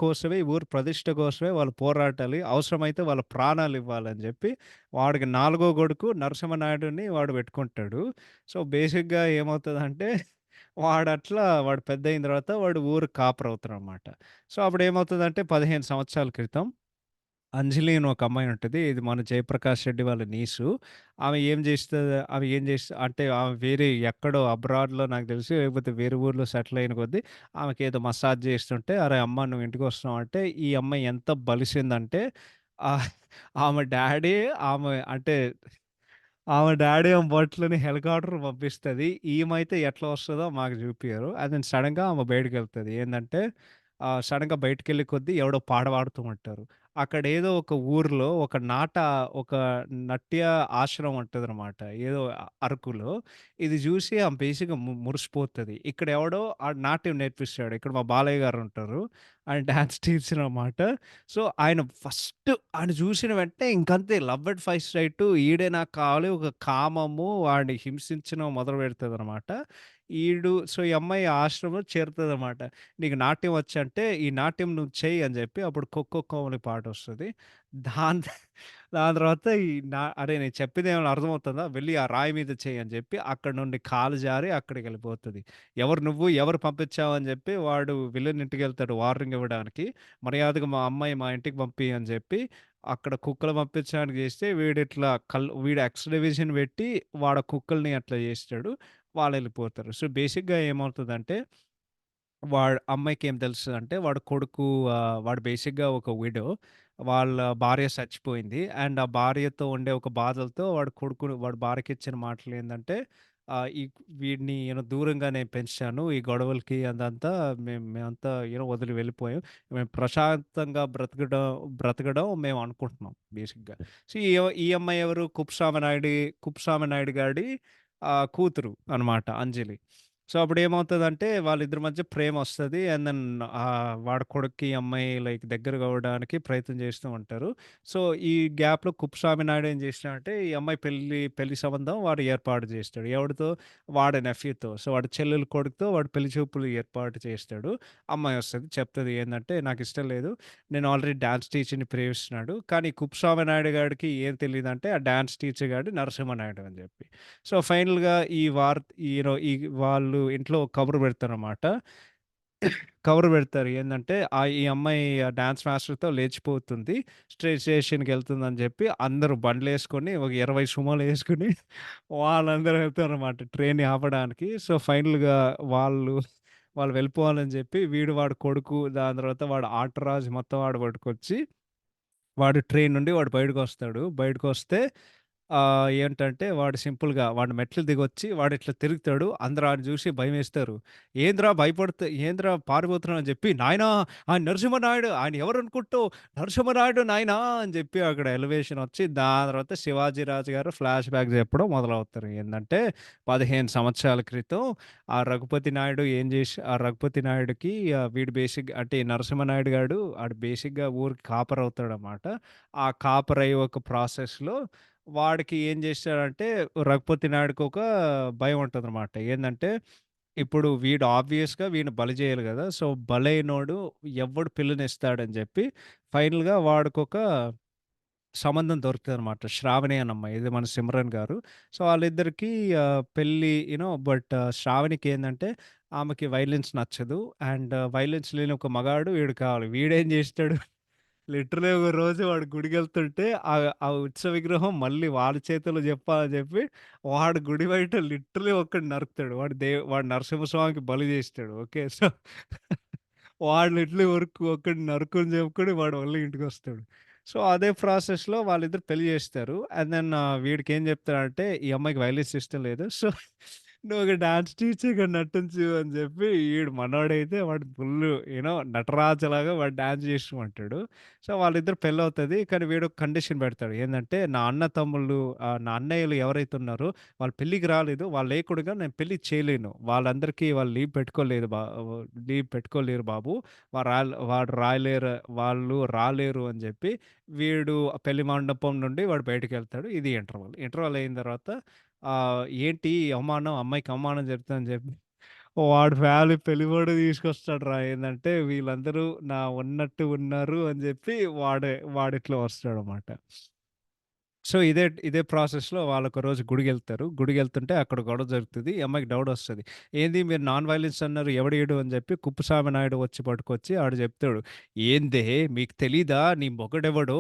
Speaker 1: ప్రతిష్ట కోసమే వాళ్ళు పోరాటాలి. అవసరమైతే వాళ్ళ ప్రాణాలివ్వాలని జెప్పి, వాడికి నాలుగో కొడుకు నరసింహనాయుడుని వాడు పెట్టుకుంటాడు. సో, బేసిక్‌గా ఏమవుతదంటే, వాడు పెద్దయిన తర్వాత వాడు ఊరికి కాపరవుతాడనమాట. సో, అప్పుడేమవుతదంటే 15 సంవత్సరాల క్రితం అంజలి అని ఒక అమ్మాయి ఉంటది. ఇది మన 'జయప్రకాష్ రెడ్డి' వాళ్ళ నీసు. ఆమె ఏం చేస్త అంటే ఆమె వేరే ఎక్కడో అబ్రాడ్‌లో నాకు తెలిసి లేకపోతే వేరే ఊర్లో సెటిల్ అయిన కొద్దీ ఆమెకేదో మసాజ్ చేస్తుంటే, "అరే అమ్మ నువ్వు ఇంటికొస్తున్నావా?" అంటే ఈ అమ్మాయి ఎంత బలిసిందంటే ఆహ్, ఆమె డ్యాడీ ఆమె అంటే ఆమె డ్యాడీ ఏమో బట్లని హెలికాప్టర్ పంపిస్తది. ఈమైతే ఎట్లా వస్తదో మాకు జూపియరు. దెన్ సడెన్‌గా ఆమె బయటికెళ్తది. ఏందంటే సడెన్‌గా బయటికెళ్ళే కొద్దీ ఎవడో పాట పాడుతూ ఉంటారు. అక్కడేదో ఒక ఊర్లో ఒక నట్య ఆశ్రమం ఉంటదనమాట. ఏదో అరకులో. ఇది జూసి ఆమె బేసిక్‌గా మురిసిపోతది. ఇక్కడెవడో నాట్యం నేర్పిస్తాడు. ఇక్కడ మా బాలయ్య గారుంటారు. ఆయన డాన్స్ టీచర్ అనమాట. సో, ఆయన జూసిన వెంటనే ఇంకంతే లవ్ ఎట్ ఫస్ట్ సైట్ ఈడే నాకు కావాలి. ఒక కామము వాడిని హింసించడం మొదలుపెడతదనమాట. ఈ అమ్మాయి ఆశ్రమంలో చేరుతదనమాట. "నీకు నాట్యం వచ్చంటే, ఈ నాట్యం నువ్వు చెయ్యి" అని జెప్పి అప్పుడు 'కొక్కొ కోమలి' పాటొస్తది. దాని దాని తర్వాత "అరే! నేను చెప్పిందేమైనా అర్థమవుతుందా? వెళ్లి ఆ రాయి మీద చెయ్యి" అని జెప్పి అక్కడి నుండి కాలు జారి అక్కడికెళ్ళిపోతది. "ఎవరు నువ్వు? ఎవరు పంపించావు?" అని జెప్పి వాడు విలన్ ఇంటికెళ్తాడు వార్నింగ్ ఇవ్వడానికి. మర్యాదగా మా అమ్మాయి మా ఇంటికి పంపియి అని జెప్పి, అక్కడ కుక్కలు పంపించడానికి జేస్తే వీడు ఎక్స్ డివిజన్ పెట్టి వాడు కుక్కల్ని అట్లా జేస్తాడు. వాళ్ళెళ్ళిపోతారు. సో, బేసిక్‌గా ఏమవుతదంటే అమ్మాయికేం తెలుస్తదంటే వాడు బేసిక్‌గా ఒక విడో. వాళ్ళ భార్య సచ్చిపోయింది. అండ్ ఆ భార్యతో ఉండే ఒక బాధలతో వాడి భార్యకిచ్చిన మాటలేందంటే ఈ వీడిని దూరంగా నేను పెంచాను. ఈ గొడవలకి అదంతా మేమంతా వదిలి వెళ్ళిపోయాం. మేము ప్రశాంతంగా బ్రతకడం మేము అనుకుంటున్నాం బేసిక్‌గా. సో, ఈ అమ్మాయి ఎవరు? కుప్సామ నాయుడు గాడి కూతురు అనమాట అంజలి. సో, అప్పుడేమవుతదంటే వాళ్ళిద్దరి మధ్య ప్రేమొస్తది. అండ్ దెన్ వాడి కొడుక్కి ఈ అమ్మాయి లైక్ దగ్గరగవ్వడానికి ప్రయత్నం చేస్తూ ఉంటారు. సో, ఈ గ్యాప్‌లో కుప్పస్వామి నాయుడు ఏం చేసినాడంటే, ఈ అమ్మాయి పెళ్లి సంబంధం వాడు ఏర్పాటు చేస్తాడు. ఎవడితో? వాడి నెఫ్యూతో. సో, వాడి చెల్లెలు కొడుకుతో వాడు పెళ్లి చూపులు ఏర్పాటు చేస్తాడు. అమ్మాయొస్తది. చెప్తది ఏందంటే, "నాకిష్టం లేదు. నేను ఆల్రెడీ డాన్స్ టీచర్‌ని ప్రేమిస్తున్నాడు." కానీ కుప్పస్వామి నాయుడు గాడికి ఏం తెలీదంటే, ఆ డాన్స్ టీచర్ గాడు నరసింహనాయుడు అని చెప్పి. సో, ఫైనల్‌గా ఈ వార్ ఈరో ఈ వాళ్ళు ఇంట్లో ఒక కబురు పెడతారనమాట. కవర్ పెడతారు. ఏందంటే ఈ అమ్మాయి డాన్స్ మాస్టర్‌తో లేచిపోతుంది. స్టేషన్‌కెళ్తుందని జెప్పి అందరూ బండ్లేసుకొని ఒక 20 సుమోలేసుకొని వాళ్ళందరూ వెళ్తారనమాట ట్రైన్‌ని ఆపడానికి. సో, ఫైనల్‌గా వాళ్ళు వాళ్ళు వెళ్ళిపోవాలని జెప్పి వాడి కొడుకు, దాని తర్వాత వాడు ఆటరాజు మొత్తం పట్టుకొచ్చి ట్రైన్ నుండి బయటకొస్తాడు. బయటకొస్తే ఏంటంటే వాడు మెట్లు దిగొచ్చి వాడిట్లా తిరుగుతాడు. అందరూ ఆడిని జూసి భయమేస్తారు. ఏందిరా పారిపోతున్నావు అని జెప్పి, "నాయనా ఆయన నరసింహనాయుడు. ఆయన ఎవరనుకుంటావు? నరసింహనాయుడు నాయనా" అని జెప్పి అక్కడ ఎలివేషనొచ్చి దాని తర్వాత శివాజీ రాజు గారు ఫ్లాష్ బ్యాక్ జెప్పడం మొదలవుతారు. ఏందంటే 15 సంవత్సరాల క్రితం ఆ రఘుపతి నాయుడుకి వీడు అంటే ఈ నరసింహనాయుడు గాడు బేసిక్‌గా ఊరికి కాపరవుతాడనమాట. ఆ కాపరయ్యే ఒక ప్రాసెస్‌లో వాడికి ఏం జేశాడంటే, రఘుపతి నాయుడుకొక భయం ఉంటదనమాట. ఏందంటే, ఇప్పుడు వీడు ఆబ్వియస్‌గా వీడిని బలి జేయాలి గదా! సో, బలైనోడు ఎవ్వడు పిల్లనిస్తాడని జెప్పి, ఫైనల్‌గా వాడికొక సంబంధం దొరుకుతదనమాట. శ్రావణి అనే అమ్మాయి. ఇది మన సిమ్రన్ గారు. సో, వాళ్ళిద్దరికీ పెళ్లి శ్రావణికేందంటే, ఆమెకి వయలెన్స్ నచ్చదు. అండ్ వయలెన్స్ లేని ఒక మగాడు వీడు కావాలి. వీడేం జేస్తాడు లిటరల్లీ ఒక రోజు వాడు గుడికెళ్తుంటే ఆ ఉత్సవ విగ్రహం మళ్ళీ వాడి చేతుల్లో జెప్పాలని జెప్పి, వాడు గుడి బయట లిటరల్లీ ఒకడిని నరుకుతాడు. వాడు నరసింహస్వామికి బలి జేస్తాడు. ఓకే. సో, వాడు లిటరల్లీ ఒకడిని నరుకుని జెప్పుకొని వాడు మళ్ళీ ఇంటికొస్తాడు. సో, అదే ప్రాసెస్‌లో వాళ్ళిద్దరు పెళ్లి జేస్తారు. అండ్ దెన్ వీడికేం జెప్తాడంటే, ఈ అమ్మాయికి వయలిన్స్ ఇష్టం లేదు. సో, నువ్వొక డాన్స్ టీచర్‌గా నటించు అని జెప్పి, మనోడైతే వాడు ఫుల్లు నటరాజులాగా వాడు డాన్స్ జేసేయమంటాడు. సో, వాళ్ళిద్దరు పెళ్లవుతది. కానీ వీడొక కండిషన్ బెడతాడు. ఏందంటే, నా అన్నయ్యలు ఎవరైతే ఉన్నారో వాళ్ళు పెళ్ళికి రాలేదు. వాళ్ళు లేకుండగా నేను పెళ్లి చేయలేను. వాళ్ళు లీవ్ పెట్టుకోలేరు బాబు. వా రాల్ వాడు రాయలేరు వాళ్ళు రాలేరు అని జెప్పి, వీడు పెళ్లి మండపం నుండి వాడు బయటికెళ్తాడు. ఇది ఇంటర్వల్. ఇంటర్వల్ అయిన తర్వాత ఏంటి ఈ అవమానం, అమ్మాయికి అవమానం జరుగుతుందని జెప్పి, వాడి ఫ్యామిలీ పెళ్ళిగొడుకు తీసుకొస్తాడురా. ఏందంటే, వీళ్ళందరూ ఉన్నట్టు ఉన్నారు అని జెప్పి వాడిట్లా వస్తాడనమాట. సో, ఇదే ప్రాసెస్‌లో వాళ్ళొక రోజు గుడికెళ్తారు. గుడికెళ్తుంటే అక్కడ గొడవ జరుగుతది. ఈ అమ్మాయికి డౌటొస్తది. "ఏంది మీరు నాన్ వయలెన్స్ అన్నారు ఎవడీడు" అని జెప్పి కుప్పుస్వామి నాయుడు వచ్చి పట్టుకొచ్చి ఆడు జెప్తాడు. "ఏందే మీకు తెలీదా నీ మొగుడెవడో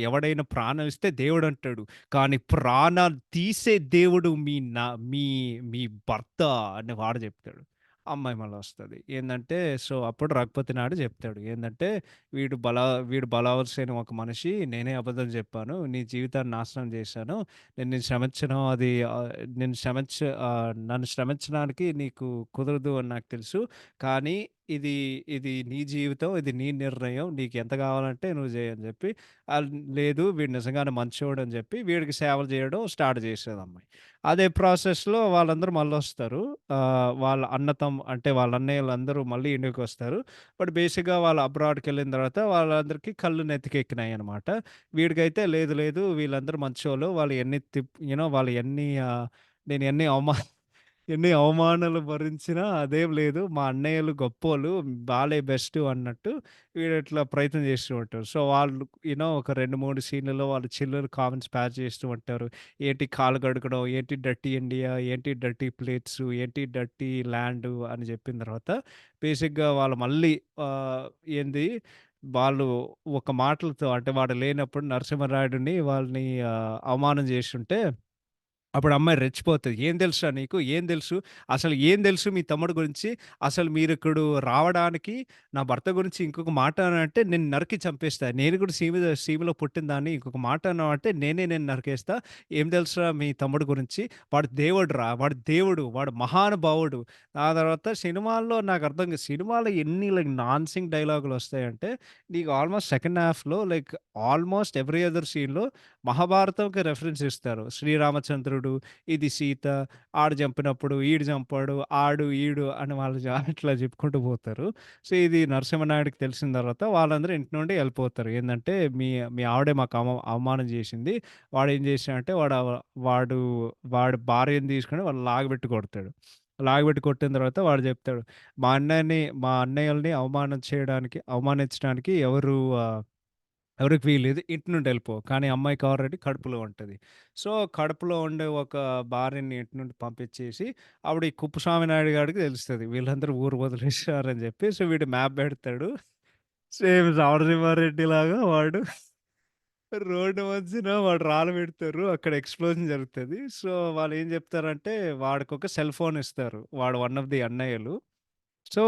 Speaker 1: ఎవడైనా ప్రాణం ఇస్తే దేవుడంటాడు. కానీ ప్రాణాలు తీసే దేవుడు మీ మీ భర్త" అని వాడు జెప్తాడు. అమ్మాయి మళ్ళా వస్తది. ఏందంటే సో, అప్పుడు రఘుపతి నాయుడు జెప్తాడు. ఏందంటే వీడు బలా వీడు బలవరుసైన ఒక మనిషి. నేనే అబద్ధం జెప్పాను. నీ జీవితాన్ని నాశనం జేశాను. నేను నిన్ను క్షమించను అది నిన్ను నన్ను క్షమించడానికి నీకు కుదరదు అని నాకు తెలుసు. కానీ ఇది ఇది నీ జీవితం. ఇది నీ నిర్ణయం. నీకెంత గావాలంటే నువ్వు జెయి అని జెప్పి, ఆల్ లేదు వీడు నిజంగానే మంచోడని జెప్పి వీడికి సేవలు జేయడం స్టార్ట్ జేసేదమ్మాయి. అదే ప్రాసెస్‌లో వాళ్ళందరూ మళ్ళొస్తారు. వాళ్ళ అంటే వాళ్ళ అన్నయ్యలందరూ మళ్ళీ ఇండియాకొస్తారు. బట్ బేసిక్‌గా వాళ్ళు అబ్రాడ్‌కెళ్ళిన తర్వాత వాళ్ళందరికీ కళ్ళు నెత్తికెక్కినాయనమాట. వీడికైతే లేదు లేదు వీళ్ళందరూ మంచోళ్ళు. వాళ్ళు ఎన్ని వాళ్ళు నేను ఎన్ని అవమానాలు భరించినా అదేం లేదు. మా అన్నయ్యలు గొప్పోళ్ళు. వాళ్ళే బెస్ట్ అన్నట్టు వీడిట్లా ప్రయత్నం చేస్తూ ఉంటారు. సో, వాళ్ళు ఒక 2, 3 సీన్‌లలో వాళ్ళు చిల్లర కామెంట్స్ పాస్ చేస్తూ ఉంటారు. ఏంటి కాళ్ళు కడగడం, ఏంటి డర్టీ ఇండియా, ఏంటి డర్టీ ప్లేట్సు, ఏంటి డర్టీ ల్యాండు అని చెప్పిన తర్వాత బేసిక్‌గా వాళ్ళు మళ్ళీ ఆహ్, ఏంది వాళ్ళు ఒక మాటలతో అంటే వాడు లేనప్పుడు నరసింహరాయుడుని వాళ్ళని అవమానం చేసుంటే అప్పుడు అమ్మాయి రెచ్చిపోతది. "ఏం తెలుసురా నీకు? ఏం తెలుసు? అసలు ఏం తెలుసు మీ తమ్ముడు గురించి? అసలు మీరిక్కడు రావడానికి నా భర్త గురించి ఇంకొక మాట అనంటే నేను నరికి చంపేస్తా. నేను కూడా సీమలో పుట్టిన దాన్ని. ఇంకొక మాట అన్నావంటే నిన్ను నరికేస్తా. ఏం తెలుసురా మీ తమ్ముడు గురించి? వాడు దేవుడురా! వాడు దేవుడు. వాడు మహానుభావుడు." ఆ తర్వాత సినిమాల్లో నాకర్థం కాదు. సినిమాలో ఎన్ని లైక్ నాన్సింగ్ డైలాగులొస్తాయంటే నీకు ఆల్మోస్ట్ సెకండ్ హాఫ్‌లో లైక్ ఆల్మోస్ట్ ఎవ్రీ అదర్ సీన్‌లో మహాభారతంకి రిఫరెన్స్ ఇస్తారు. శ్రీరామచంద్రుడు, ఇది సీత, ఆడు చంపినప్పుడు ఈడు చంపాడు, ఆడు, ఈడు అని వాళ్ళు అట్లా చెప్పుకుంటూ పోతారు. సో, ఇది నరసింహనాయుడుకి తెలిసిన తర్వాత వాళ్ళందరూ ఇంటి నుండి ఎళ్ళిపోతారు. ఏందంటే, మీ ఆవిడే మాకు అవమానం చేసింది. వాడేం చేశాడంటే వాడు వాడి భార్యని తీసుకొని వాడు లాగబెట్టి కొడతాడు. లాగబెట్టి కొట్టిన తర్వాత వాడు చెప్తాడు, మా అన్నయ్యల్ని అవమానించడానికి ఎవరికి వీల్లేదు. ఇంటి నుండెళ్ళిపో. కానీ అమ్మాయికి ఆల్రెడీ కడుపులో ఉంటది. సో, కడుపులో ఉండే ఒక భార్యని ఇంటి నుండి పంపించేసి, ఆవిడ ఈ కుప్పస్వామి నాయుడు గాడికి తెలుస్తది. వీళ్ళందరూ ఊరు వదిలేసారని చెప్పి. సో, వీడు మ్యాప్ పెడతాడు. సేమ్ నరసింహారెడ్డిలాగా వాడు రోడ్డు మధ్యన వాడు రాళ్ళు పెడతారు. అక్కడ ఎక్స్‌ప్లోజన్ జరుగుతది. సో, వాళ్ళేం చెప్తారంటే, వాడికొక సెల్ ఫోన్ ఇస్తారు. వాడు వన్ ఆఫ్ ది అన్నయ్యలు. సో,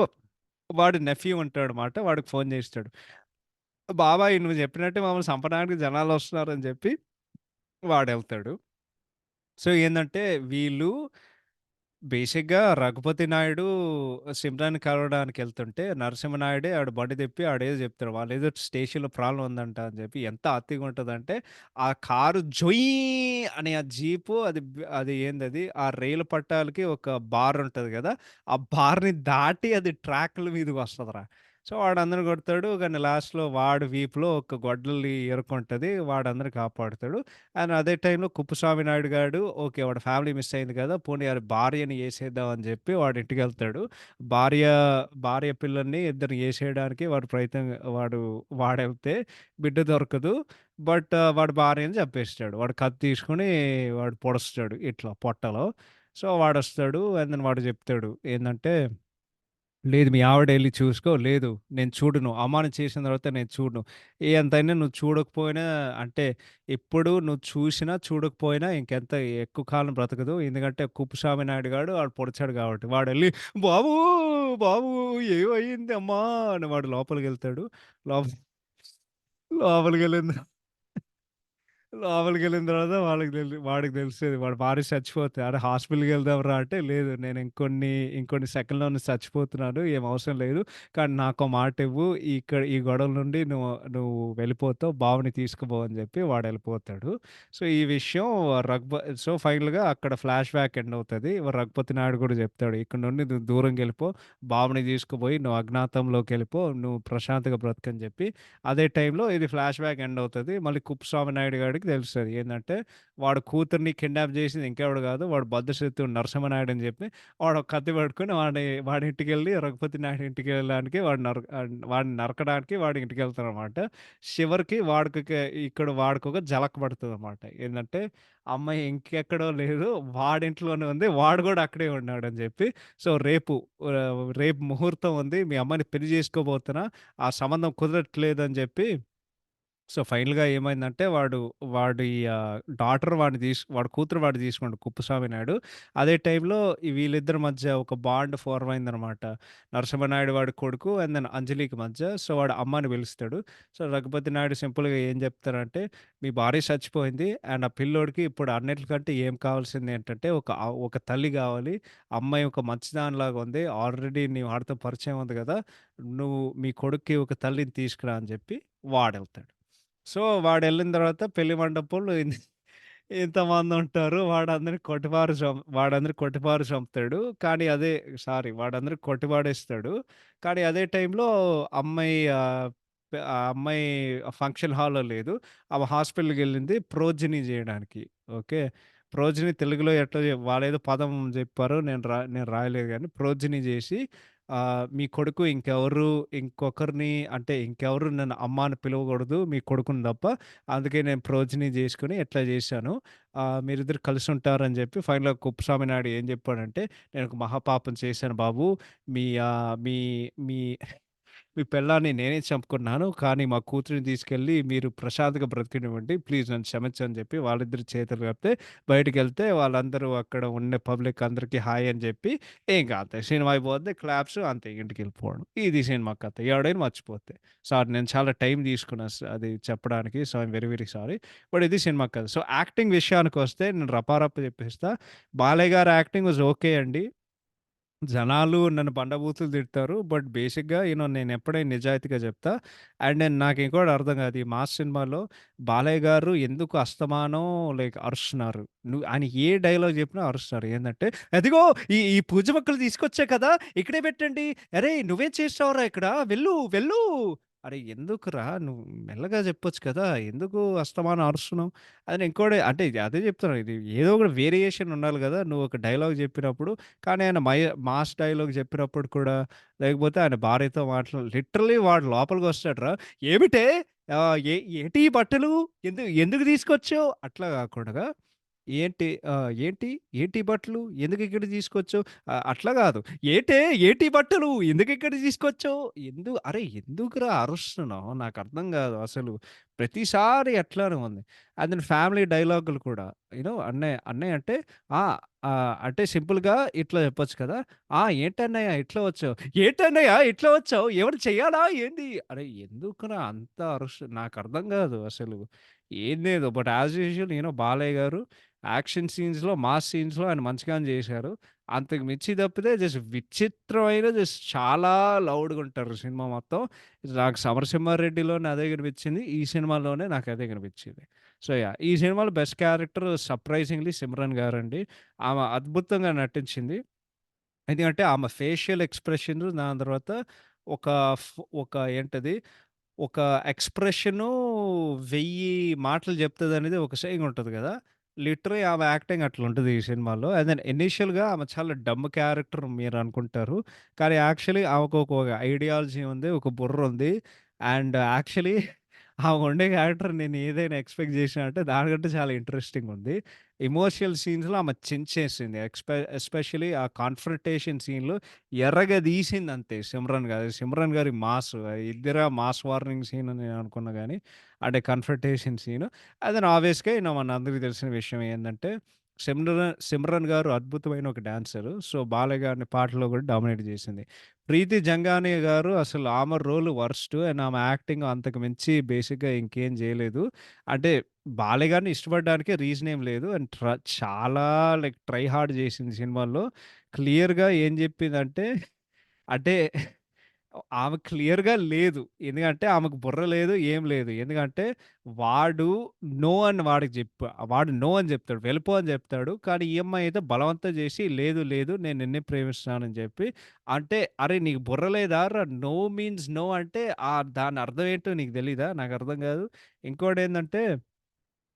Speaker 1: వాడి నెఫ్యూ ఉంటాడనమాట. వాడికి ఫోన్ చేస్తాడు. బాబాయ్ నువ్వు చెప్పినట్టే మమ్మల్ని చంపడానికి జనాలొస్తున్నారని చెప్పి వాడెళ్తాడు. సో, ఏందంటే వీళ్ళు బేసిక్‌గా 'రఘుపతి నాయుడు' సిమ్రాన్‌ని కలవడానికెళ్తుంటే నరసింహనాయుడే ఆడు బండి తిప్పి ఆడేదో చెప్తాడు. వాళ్ళేదో స్టేషన్‌లో ప్రాబ్లమ్ ఉందంట అని చెప్పి ఎంత అతిగుంటదంటే ఆ కారు జొయ్ అని ఆ జీపు అది ఏందది ఆ రైలు పట్టాలకి ఒక బార్ ఉంటది గదా! ఆ బార్‌ని దాటి అది ట్రాక్‌ల మీదకొస్తదిరా. సో, వాడందరిని కొడతాడు. కానీ లాస్ట్‌లో వాడి వీపులో ఒక గొడ్డలి ఇరుక్కుంటది. వాడందరిని కాపాడుతాడు. అండ్ అదే టైంలో కుప్పస్వామి నాయుడు గాడు ఓకే. వాడి ఫ్యామిలీ మిస్ అయింది కదా! పోనీ ఆడి భార్యని ఏసేద్దాం అని జెప్పి వాడి ఇంటికెళ్తాడు. భార్య, భార్య పిల్లల్ని ఇద్దరిని ఏసేయడానికి వాడు వాడెళ్తే బిడ్డ దొరకదు. బట్ వాడి భార్యని చంపేస్తాడు. వాడు కత్తి తీసుకొని వాడు పొడుస్తాడు ఇట్లా పొట్టలో. సో, వాడొస్తాడు. అండ్ దెన్ వాడు జెప్తాడు ఏందంటే లేదు మీ ఆవిడ ఎళ్లి చూసుకో. లేదు నేను చూడను. అవమానం చేసిన తర్వాత నేను చూడను. ఎంతైనా నువ్వు చూడకపోయినా అంటే ఇప్పుడు నువ్వు చూసినా, చూడకపోయినా ఇంకెంత ఎక్కువ కాలం బ్రతకదు. ఎందుకంటే కుప్పస్వామి నాయుడు గాడు ఆడు పొడిచాడు కాబట్టి. వాడెళ్ళి బాబూ! బాబూ! ఏమయిందమ్మా? అని వాడు లోపలికెళ్తాడు. లోప లోపలికెళ్ళిన లోపలికెళ్ళిన తర్వాత వాడికి తెలుస్తది. వాడి భార్య చచ్చిపోతే, "అరె! హాస్పిటల్‌కెళ్దాంరా" అంటే, "లేదు నేను ఇంకొన్ని సెకన్‌లో చచ్చిపోతున్నాను. ఏం అవసరం లేదు. కానీ నాకో మాటివ్వు. ఈ గొడవల నుండి నువ్వు వెళ్ళిపోతావు. బావని తీసుకుపో" అని చెప్పి వాడెళ్ళిపోతాడు. సో, ఈ విషయం రఘుప సో, ఫైనల్‌గా అక్కడ ఫ్లాష్ బ్యాక్ ఎండ్ అవుతది. రఘుపతి నాయుడు కూడా చెప్తాడు, "ఇక్కడి నుండి నువ్వు దూరంగెళ్ళిపో. బావని తీసుకుపోయి నువ్వు అజ్ఞాతంలోకెళ్ళిపో. నువ్వు ప్రశాంతంగా బ్రతుకని" చెప్పి అదే టైంలో ఇది ఫ్లాష్ బ్యాక్ ఎండ్ అవుతది. మళ్ళీ కుప్పస్వామి నాయుడు గాడికి వాడికి తెలుస్తది. ఏందంటే వాడు కూతుర్ని కిడ్నాప్ చేసింది ఇంకెవడు కాదు. వాడు బద్ధశత్రువు నరసింహనాయుడు అని చెప్పి వాడు ఒక కత్తి పట్టుకొని వాడి ఇంటికెళ్ళి రఘుపతి నాయుడు ఇంటికెళ్ళడానికి వాడిని నరకడానికి వాడి ఇంటికెళ్తాడనమాట. చివరికి ఇక్కడ వాడికొక జలక్ పడతదనమాట. ఏందంటే అమ్మాయి ఇంకెక్కడో లేదు వాడింట్లోనే ఉంది. వాడు కూడా అక్కడే ఉన్నాడని చెప్పి. సో, రేపు ముహూర్తం ఉంది. మీ అమ్మాయిని పెళ్లి చేసుకోబోతున్నా. ఆ సంబంధం కుదరట్లేదని చెప్పి సో, ఫైనల్‌గా ఏమైందంటే వాడి కూతురు వాడు తీసుకున్నాడు కుప్పస్వామి నాయుడు. అదే టైంలో వీళ్ళిద్దరి మధ్య ఒక బాండ్ ఫార్మ్ అయిందనమాట. నరసింహనాయుడు వాడి కొడుకు అండ్ దెన్ అంజలికి మధ్య. సో, వాడు అమ్మని పిలుస్తాడు. సో, రఘుపతి నాయుడు సింపుల్‌గా ఏం చెప్తారంటే, "మీ భార్య చచ్చిపోయింది అండ్ ఆ పిల్లోడికి ఇప్పుడు అన్నిట్లికంటే ఏం కావాల్సింది ఏంటంటే ఒక తల్లి కావాలి. అమ్మాయి ఒక మంచిదానిలాగా ఉంది. ఆల్రెడీ నీ వాడితో పరిచయం ఉంది కదా! మీ కొడుక్కి ఒక తల్లిని తీసుకురా" అని చెప్పి వాడెళ్తాడు. సో, వాడెళ్ళిన తర్వాత పెళ్లి మండపంలో ఇంతమందుంటారు. వాడందరిని కొట్టిపారు చంపుతాడు. కానీ వాడందరిని కొట్టి పడేస్తాడు. కానీ అదే టైంలో అమ్మాయి ఆ అమ్మాయి ఫంక్షన్ హాల్‌లో లేదు. ఆమె హాస్పిటల్‌కెళ్ళింది ప్రోజని జేయడానికి. ఓకే. ప్రోజని తెలుగులో వాళ్ళేదో పదం జెప్పారు. నేను రాయలేదు గానీ ప్రోజని జేసి మీ కొడుకు ఇంకెవరు నన్ను అమ్మ అని పిలవకూడదు మీ కొడుకుని తప్ప. అందుకే నేను ప్రోజని జేసుకొని ఇట్లా జేశాను. మీరిద్దరు కలిసుంటారని జెప్పి ఫైనల్‌గా కుప్పస్వామి నాయుడు ఏం జెప్పాడంటే, "నేను ఒక మహాపాపం చేశాను బాబు. మీ ఆహ్, మీ మీ మీ పెళ్ళాన్ని నేనే చంపుకున్నాను. కానీ మా కూతురిని తీసుకెళ్ళి మీరు ప్రశాంతంగా బ్రతికనివ్వండి. ప్లీజ్ నన్ను క్షమించు" అని చెప్పి వాళ్ళిద్దరు చేతులు కడితే బయటికెళ్తే వాళ్ళందరూ అక్కడ ఉన్న పబ్లిక్ అందరికి హాయ్ అని చెప్పి ఇంక అంతే సినిమా అయిపోద్ది. క్లాప్స్ అంతే ఇంటికెళ్ళిపోవడం. ఇది సినిమా కథ. ఎవడైనా మర్చిపోతే. సారీ నేను చాలా టైం తీసుకున్నా అది చెప్పడానికి. So, I'm very very sorry. But ఇది సినిమా కథ. సో, యాక్టింగ్ విషయానికొస్తే నేను రపారప్ చెప్పేస్తా. బాలయ్య గారి యాక్టింగ్ వాస్ ఓకే అండి. జనాలు నన్ను బండబూతులు తిడతారు. బట్ బేసిక్‌గా నేనెప్పుడైనా నిజాయితీగా చెప్తా. అండ్ నాకు ఇంకోటి అర్థం కాదు. ఈ మాస్ సినిమాలో బాలయ్య గారు ఎందుకు అస్తమానం అరుస్తున్నారు. ఆయన ఏ డైలాగ్ చెప్పినా అరుస్తారు. ఏందంటే, "అదిగో ఈ పూజ మొక్కలు తీసుకొచ్చా కదా! ఇక్కడే పెట్టండి. అరేయ్! నువ్వేం చేస్తున్నావురా ఇక్కడ? వెళ్ళు, వెళ్ళు." అరె! ఎందుకురా నువ్వు మెల్లగా చెప్పొచ్చు కదా! ఎందుకు అస్తమానం అరుస్తున్నావు? అని ఇంకోటి అంటే అదే చెప్తున్నా. ఇది ఏదో ఒక వేరియేషన్ ఉండాలి గదా! నువ్వు ఒక డైలాగ్ చెప్పినప్పుడు కానీ ఆయన మాస్ డైలాగ్ చెప్పినప్పుడు కూడా, లేకపోతే ఆయన భార్యతో లిటరల్లీ వాడు లోపలికొస్తాడురా! "ఏమిటే ఏంటి ఈ బట్టలు? ఎందుకు తీసుకొచ్చావు?" అట్లా కాకుండగా ఏంటి? ఏంటి బట్టలు? ఎందుకిక్కడికి తీసుకొచ్చావు? అట్లా గాదు. ఏంటి బట్టలు? ఎందుకిక్కడికి తీసుకొచ్చావు? ఎందుకురా అరుస్తున్నావు? నాకర్థం గాదు అసలు. ప్రతిసారి అట్లానే ఉంది. అండ్ దెన్ ఫ్యామిలీ డైలాగులు కూడా. అన్నయ్య అంటే ఆ! అంటే సింపుల్‌గా ఇట్లా చెప్పొచ్చు కదా! ఏంటన్నయ్య ఇట్లా వచ్చావు? ఏంటన్నయ్య ఇట్లా వచ్చావు? ఏమైనా చెయ్యాలా ఏంది? ఎందుకురా అంత నాకర్థం గాదు అసలు. ఏం లేదు. బట్ యాస్ యూజువల్ బాలయ్య గారు యాక్షన్ సీన్స్‌లో, మాస్ సీన్స్‌లో ఆయన మంచిగానే జేశారు. అంతకు మించి తప్పితే జస్ట్ చాలా లౌడ్‌గుంటారు సినిమా మొత్తం. నాకు 'సమరసింహారెడ్డిలోనే' అదే కనిపించింది. ఈ సినిమాలోనే నాకదే కనిపించింది. సో, ఈ సినిమాలో బెస్ట్ క్యారెక్టర్ సర్ప్రైజింగ్‌లీ సిమ్రన్ గారండి. ఆమె అద్భుతంగా నటించింది. ఎందుకంటే ఆమె ఫేషియల్ ఎక్స్‌ప్రెషన్స్ దాని తర్వాత ఒక ఒక ఏంటది ఒక ఎక్స్‌ప్రెషను 1000 మాటలు చెప్తదనేది ఒక సేయింగ్ ఉంటది గదా! లిటరల్లీ ఆమె యాక్టింగ్ అట్లుంటది ఈ సినిమాలో. అండ్ దెన్ ఇనీషియల్‌గా ఆమె చాలా డమ్ క్యారెక్టర్ మీరనుకుంటారు. కానీ యాక్చువల్లీ ఆమెకొక ఐడియాలజీ ఉంది. ఒక బుర్రుంది. అండ్ యాక్చువల్లీ ఆమె ఉండే క్యారెక్టర్ నేను ఏదైనా ఎక్స్‌పెక్ట్ జేసినా అంటే దానికంటే చాలా ఇంట్రెస్టింగుంది. ఎమోషనల్ సీన్స్‌లో ఆమె చించేసింది. ఎస్పెషల్లీ ఆ కాన్ఫ్రంటేషన్ సీన్‌లో ఎర్రగా తీసిందంతే సిమ్రన్ గారు. సిమ్రన్ గారి మాస్. ఇద్దిరా మాస్ వార్నింగ్ సీన్ అని నేను అనుకున్నా గానీ, అంటే కన్ఫ్రంటేషన్ సీను. దెన్ ఆబ్వియస్‌గా మనందరికీ తెలిసిన విషయం ఏందంటే, సిమ్రన్ గారు అద్భుతమైన ఒక డాన్సరు. సో, బాలయ్య గారిని పాటల్లో కూడా డామినేట్ చేసింది. ప్రీతి జంగానే గారు అసలు ఆమె రోల్ వరస్ట్. అండ్ ఆమె యాక్టింగ్ అంతకు మించి బేసిక్‌గా ఇంకేం జేయలేదు. అంటే బాలయ్య గారిని ఇష్టపడడానికి రీజన్ ఏం లేదు. అండ్ చాలా ట్రై హార్డ్ చేసింది సినిమాల్లో. క్లియర్‌గా ఏం చెప్పిందంటే అంటే ఆమె క్లియర్‌గా లేదు. ఎందుకంటే ఆమెకు బుర్ర లేదు, ఏం లేదు. ఎందుకంటే వాడు వాడు నో అని జెప్తాడు. వెళ్ళిపో అని జెప్తాడు. కానీ ఈ అమ్మాయి అయితే బలవంతం జేసి లేదు నేను నిన్నే ప్రేమిస్తున్నానని జెప్పి అంటే అరె! నీకు బుర్ర లేదారా? నో మీన్స్ నో అంటే దాని అర్థం ఏంటో నీకు తెలీదా? నాకర్థం గాదు. ఇంకోటేందంటే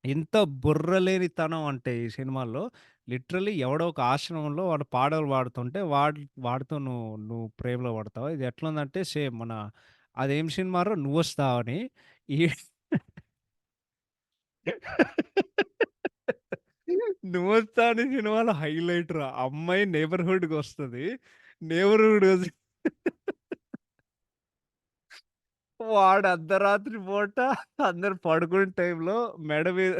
Speaker 1: ఇంత బుర్రలేనితనం అంటే ఈ సినిమాలో లిటరల్లీ ఎవడో ఒక ఆశ్రమంలో వాడు పాటలు పాడుతుంటే వాడితో నువ్వు ప్రేమలో పడతావా? ఇది ఎట్లుందంటే సేమ్ మన అదేం సినిమారో 'నువ్వొస్తావా' అని ఈ 'నువ్వొస్తావా' అనే సినిమాలో హైలైట్ రా! అమ్మాయి నైబర్‌హుడ్‌కొస్తది. నైబర్‌హుడ్ వాడు అర్ధరాత్రి పూట అందరూ పడుకునే టైంలో మెడ మీద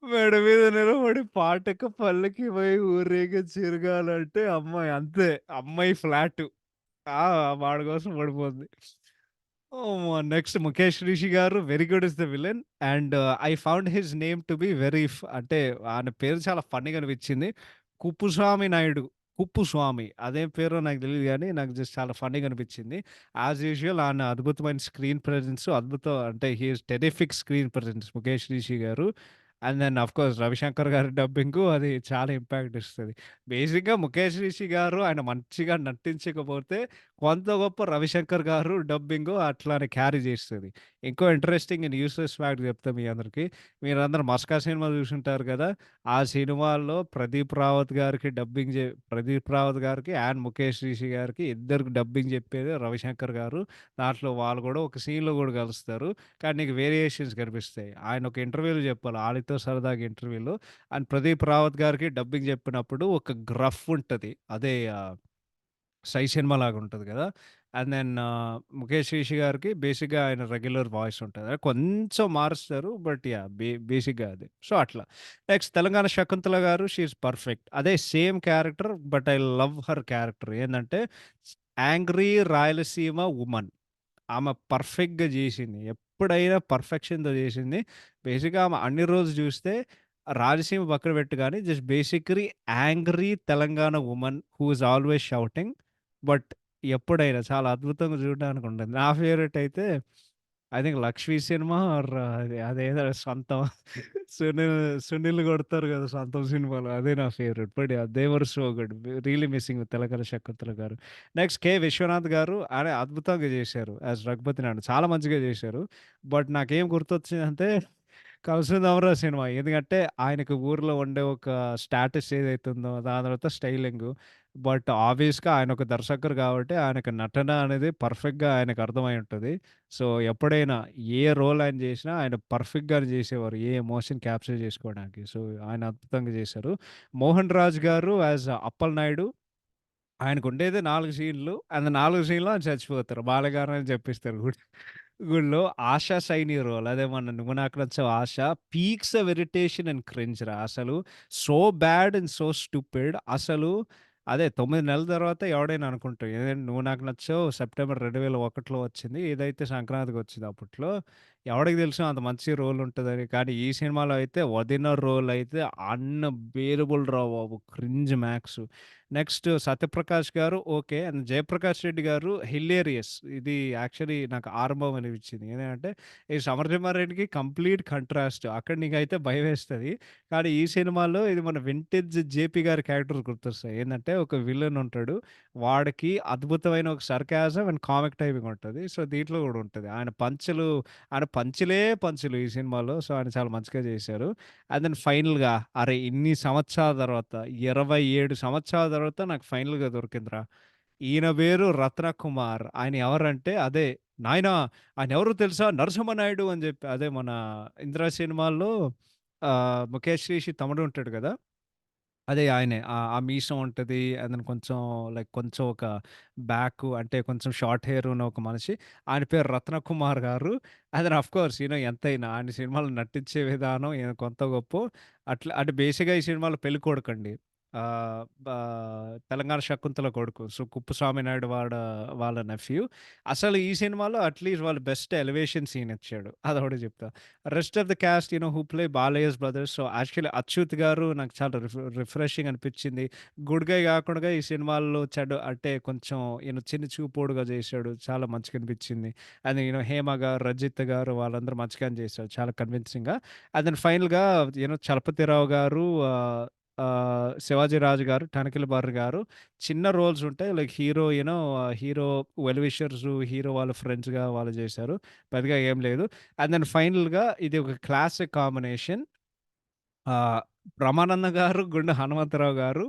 Speaker 1: మెడ మీద నిలబడి పాటకు పల్లకి పోయి ఊరేగి తిరగాలంటే అమ్మాయి అంతే. అమ్మాయి ఫ్లాటు. ఆ! వాడి కోసం పడిపోద్ది. ఓహ్! నెక్స్ట్ 'ముఖేష్ రిషి' గారు 'very good is the villain' and I found his name to be very అంటే ఆయన పేరు చాలా ఫన్నీగా అనిపించింది. కుప్పుస్వామి నాయుడు. కుప్పుస్వామి అదేం పేరో నాకు తెలీదు గానీ, నాకు జస్ట్ చాలా ఫన్నీగా అనిపించింది. యాస్ యూజువల్ ఆయన అద్భుతమైన స్క్రీన్ ప్రెజెన్స్ అద్భుతం అంటే he is terrific screen presence 'Mukesh Rishi' గారు. అండ్ దెన్ ఆఫ్‌కోర్స్ 'రవిశంకర్' గారి డబ్బింగు అది చాలా ఇంపాక్ట్ ఇస్తది. బేసిక్‌గా 'ముఖేష్ రిషి' గారు ఆయన మంచిగా నటించకపోతే కొంత గొప్ప 'రవిశంకర్' గారు డబ్బింగు అట్లానే క్యారీ చేస్తది. ఇంకో ఇంట్రెస్టింగ్ అండ్ యూజ్‌లెస్ ఫ్యాక్ట్ చెప్తా మీ అందరికి. మీరందరూ 'మస్కా' సినిమా చూసుంటారు కదా! ఆ సినిమాలో ప్రదీప్ రావత్ గారికి అండ్ 'ముఖేష్ రిషి' గారికి ఇద్దరికి డబ్బింగ్ చెప్పేదే 'రవిశంకర్' గారు. దాంట్లో వాళ్ళు కూడా ఒక సీన్‌లో కూడా కలుస్తారు. కానీ నీకు వేరియేషన్స్ కనిపిస్తాయి. ఆయన ఒక ఇంటర్వ్యూలో చెప్పాలి. 'ఆలితో సరదాగా' ఇంటర్వ్యూలో అండ్ 'ప్రదీప్ రావత్' గారికి డబ్బింగ్ చెప్పినప్పుడు ఒక గ్రఫ్ ఉంటది. అదే 'సై' సినిమా లాగుంటది గదా! అండ్ దెన్ 'ముఖేష్ రిషి' గారికి బేసిక్‌గా ఆయన రెగ్యులర్ వాయిస్ ఉంటది. కొంచెం మారుస్తారు. But yeah! బేసిక్‌గా అదే. సో, అట్లా. నెక్స్ట్ తెలంగాణ శకుంతల గారు షీ ఈస్ పర్ఫెక్ట్. అదే same character but I love her character. ఏందంటే యాంగ్రీ రాయలసీమ వుమన్. ఆమె పర్ఫెక్ట్‌గా జేసింది. ఎప్పుడైనా పర్ఫెక్షన్‌తో జేసింది. బేసిక్‌గా ఆమె అన్ని రోజులు జూస్తే రాయలసీమ పక్కన పెట్టు గాని just basically angry Telangana woman who is always shouting. But ఎప్పుడైనా చాలా అద్భుతంగా చూడడానికి ఉంటుంది. నా ఫేవరెట్ అయితే I think 'Lakshmi' cinema or అదేదో 'సొంతం' సునీల్ సునీల్ కొడతారు కదా! 'సొంతం' సినిమాలో అదే నా favourite. But yeah! They were so good. Really missing Telangana Shakuntala గారు. Next 'K. విశ్వనాథ్' గారు ఆయన అద్భుతంగా చేశారు. యాస్ 'రఘుపతి నాయుడు' చాలా మంచిగా చేశారు. బట్ నాకేం గుర్తొచ్చిందంటే 'కౌసల్యరామరావు' సినిమా. ఎందుకంటే ఆయనకు ఊర్లో ఉండే ఒక స్టేటస్ ఏదైతే ఉందో దాని తర్వాత స్టైలింగు. బట్ ఆబ్వియస్‌గా ఆయన ఒక దర్శకుడు కాబట్టి ఆయనకు నటన అనేది పర్ఫెక్ట్‌గా ఆయనకు అర్థమై ఉంటది. సో, ఎప్పుడైనా ఏ రోల్ ఆయన చేసినా ఆయన పర్ఫెక్ట్‌గానే చేసేవారు. ఏ ఎమోషన్ క్యాప్చర్ చేసుకోవడానికి. సో, ఆయన అద్భుతంగా చేశారు. 'మోహన్ రాజ్' గారు యాస్ అప్పలనాయుడు ఆయనకుండేదే 4 సీన్‌లు. అండ్ 4 సీన్‌లో ఆయన చచ్చిపోతారు. బాలగారని చెప్పిస్తారు గుడిలో. 'ఆషా సైని' రోల్ అదే మన 'నువ్వు నాకు నచ్చావు' ఆష peaks of irritation and cringe రా అసలు. So bad and so stupid అసలు అదే 9 నెలల తర్వాత ఎవడైనా అనుకుంటాడు. ఏదంటే 'నువ్వు నాకు నచ్చావు' సెప్టెంబర్ 2001లో వచ్చింది. ఇదైతే సంక్రాంతికొచ్చింది అప్పట్లో. ఎవడికి తెలుసు అంత మంచి రోల్ ఉంటదని. కానీ ఈ సినిమాలో అయితే వదిన రోల్ అయితే అన్‌బేరబుల్ రా బాబు! Cringe max. Next 'Satyaprakash' garu okay. And 'Jayaprakash Reddy' గారు హిలేరియస్. ఇది యాక్చువల్లీ నాకు ఆరంభం అనిపించింది. ఏందంటే ఈ 'సమరసింహారెడ్డికి' కంప్లీట్ కంట్రాస్ట్. అక్కడ నీకైతే భయమేస్తది. కానీ ఈ సినిమాలో ఇది మన వింటేజ్ 'జేపీ' గారి క్యారెక్టర్ గుర్తొస్తాయి. ఏందంటే ఒక విలన్ ఉంటాడు. వాడికి అద్భుతమైన ఒక సర్కాజం అండ్ కామిక్ టైమింగ్ ఉంటది. సో, దీంట్లో కూడా ఉంటది. ఆయన పంచులే పంచులు ఈ సినిమాలో. సో, ఆయన చాలా మంచిగా చేశారు. అండ్ దెన్ ఫైనల్‌గా అరే! ఇన్ని సంవత్సరాల తర్వాత 27 సంవత్సరాల తర్వాత నాకు ఫైనల్‌గా దొరికిందిరా. ఈయన పేరు రత్నకుమార్. ఆయన ఎవరంటే అదే నాయనా ఆయనెవరో తెలుసా? నరసింహనాయుడు అని చెప్పి అదే మన 'ఇంద్ర' సినిమాల్లో 'ముఖేష్ రిషి' తమ్ముడు ఉంటాడు కదా! అదే ఆయనే. ఆ మీసం ఉంటది. అండ్ దెన్ కొంచెం లైక్ కొంచెం ఒక బ్యాకు అంటే కొంచెం షార్ట్ హెయిర్ ఉన్న ఒక మనిషి. ఆయన పేరు రత్నకుమార్ గారు. అండ్ దెన్ ఆఫ్‌కోర్స్ ఎంతైనా ఆయన సినిమాలో నటించే విధానం కొంతో గొప్పో అట్లా అంటే బేసిక్‌గా ఈ సినిమాలో పెళ్ళికొడుకండి. బా తెలంగాణ శకుంతల కొడుకు. సో, కుప్పుస్వామి నాయుడు వాళ్ళ నెఫ్యూ. అసలు ఈ సినిమాలో అట్‌లీస్ట్ వాళ్ళు బెస్ట్ ఎలివేషన్ సీన్ ఇచ్చాడు. అదొకటి చెప్తా. Rest of the cast who play Balayya's brothers. So, actually 'Achyut' garu నాకు చాలా రిఫ్రెషింగ్ అనిపిచ్చింది. గుడ్ గై గాకుండా ఈ సినిమాల్లో అంటే కొంచెం చిన్న చూపోడుగా చేశాడు. చాలా మంచిగా అనిపిచ్చింది. అండ్ 'హేమ' గారు, 'రజిత్' గారు వాళ్ళందరూ మంచిగానే చేశారు. చాలా కన్విన్సింగ్‌గా. అండ్ దెన్ ఫైనల్‌గా 'చలపతిరావు' గారు శివాజీ రాజు గారు, తనిఖీల బర్రి గారు చిన్న రోల్స్ ఉంటాయి. Like hero hero well wishers, hero వాళ్ళ ఫ్రెండ్స్‌గా వాళ్ళు చేశారు. పెద్దగా ఏం లేదు. అండ్ దెన్ ఫైనల్‌గా ఇది ఒక క్లాసిక్ కాంబినేషన్. బ్రహ్మానందం గారు, గుండె హనుమంతరావు గారు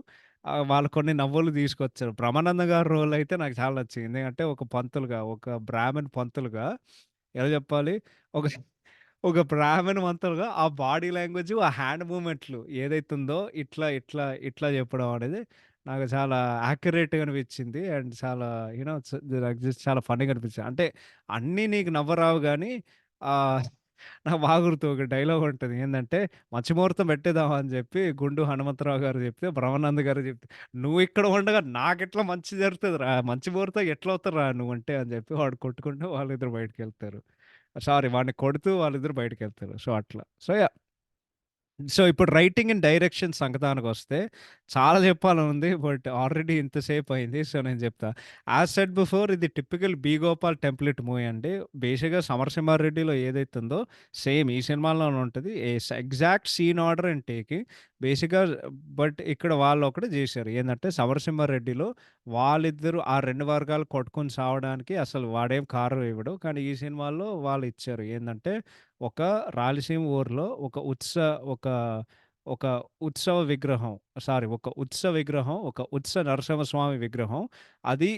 Speaker 1: వాళ్ళు కొన్ని నవ్వులు తీసుకొచ్చారు. బ్రహ్మానందం గారి రోల్ అయితే నాకు చాలా నచ్చింది. ఎందుకంటే ఒక పంతులుగా, ఒక బ్రాహ్మణ్ పంతులుగా ఎలా చెప్పాలి? ఒక ఒక బ్రాహ్మణ్ మంతులుగా ఆ బాడీ లాంగ్వేజ్, ఆ హ్యాండ్ మూవ్‌మెంట్లు ఏదైతే ఉందో ఇట్లా చెప్పడం అనేది నాకు చాలా యాక్యురేట్‌గా అనిపించింది. అండ్ చాలా నాకు జస్ట్ చాలా ఫన్నీగా అనిపించింది. అంటే అన్నీ నీకు నవ్వరావు గానీ ఆహ్, నాకు బాగా గుర్తు ఒక డైలాగ్ ఉంటది. ఏందంటే మత్స్యముహూర్తం పెట్టేద్దామా అని చెప్పి గుండు హనుమంతరావు గారు చెప్తే, బ్రహ్మానంద్ గారు చెప్తే, "నువ్వు ఇక్కడ ఉండగా నాకెట్లా మంచి జరుగుతదిరా! మంచి ముహూర్తం ఎట్లా అవుతారురా నువ్వంటే" అని చెప్పి వాడు కొట్టుకుంటూ వాళ్ళిద్దరూ బయటికెళ్తారు. సారీ వాడిని కొడుతూ వాళ్ళిద్దరూ బయటికెళ్తారు. సో, అట్లా. So, yeah! సో, ఇప్పుడు రైటింగ్ అండ్ డైరెక్షన్ సంగతానికొస్తే చాలా చెప్పాలనుంది. బట్ ఆల్రెడీ ఇంతసేపు అయింది. సో, నేను చెప్తా. యాజ్ సెడ్ బిఫోర్ ఇది typical 'B Gopal' template movie అండి. బేసిక్‌గా 'సమరసింహారెడ్డిలో' ఏదైతుందో సేమ్ ఈ సినిమాలోనే ఉంటది. Exact scene order and taking. బేసిక్‌గా బట్ ఇక్కడ వాళ్ళొకటి జేశారు. ఏందంటే 'సమరసింహారెడ్డిలో' వాళ్ళిద్దరూ ఆ 2 వర్గాలు కొట్టుకొని సావడానికి అసలు వాడేం కారణం ఇవ్వడు. కానీ ఈ సినిమాలో వాళ్ళిచ్చారు. ఏందంటే ఒక రాయలసీమ ఊర్లో ఒక ఒక ఉత్సవ విగ్రహం ఒక ఉత్సవ విగ్రహం, ఒక ఉత్సవ నరసింహస్వామి విగ్రహం. అది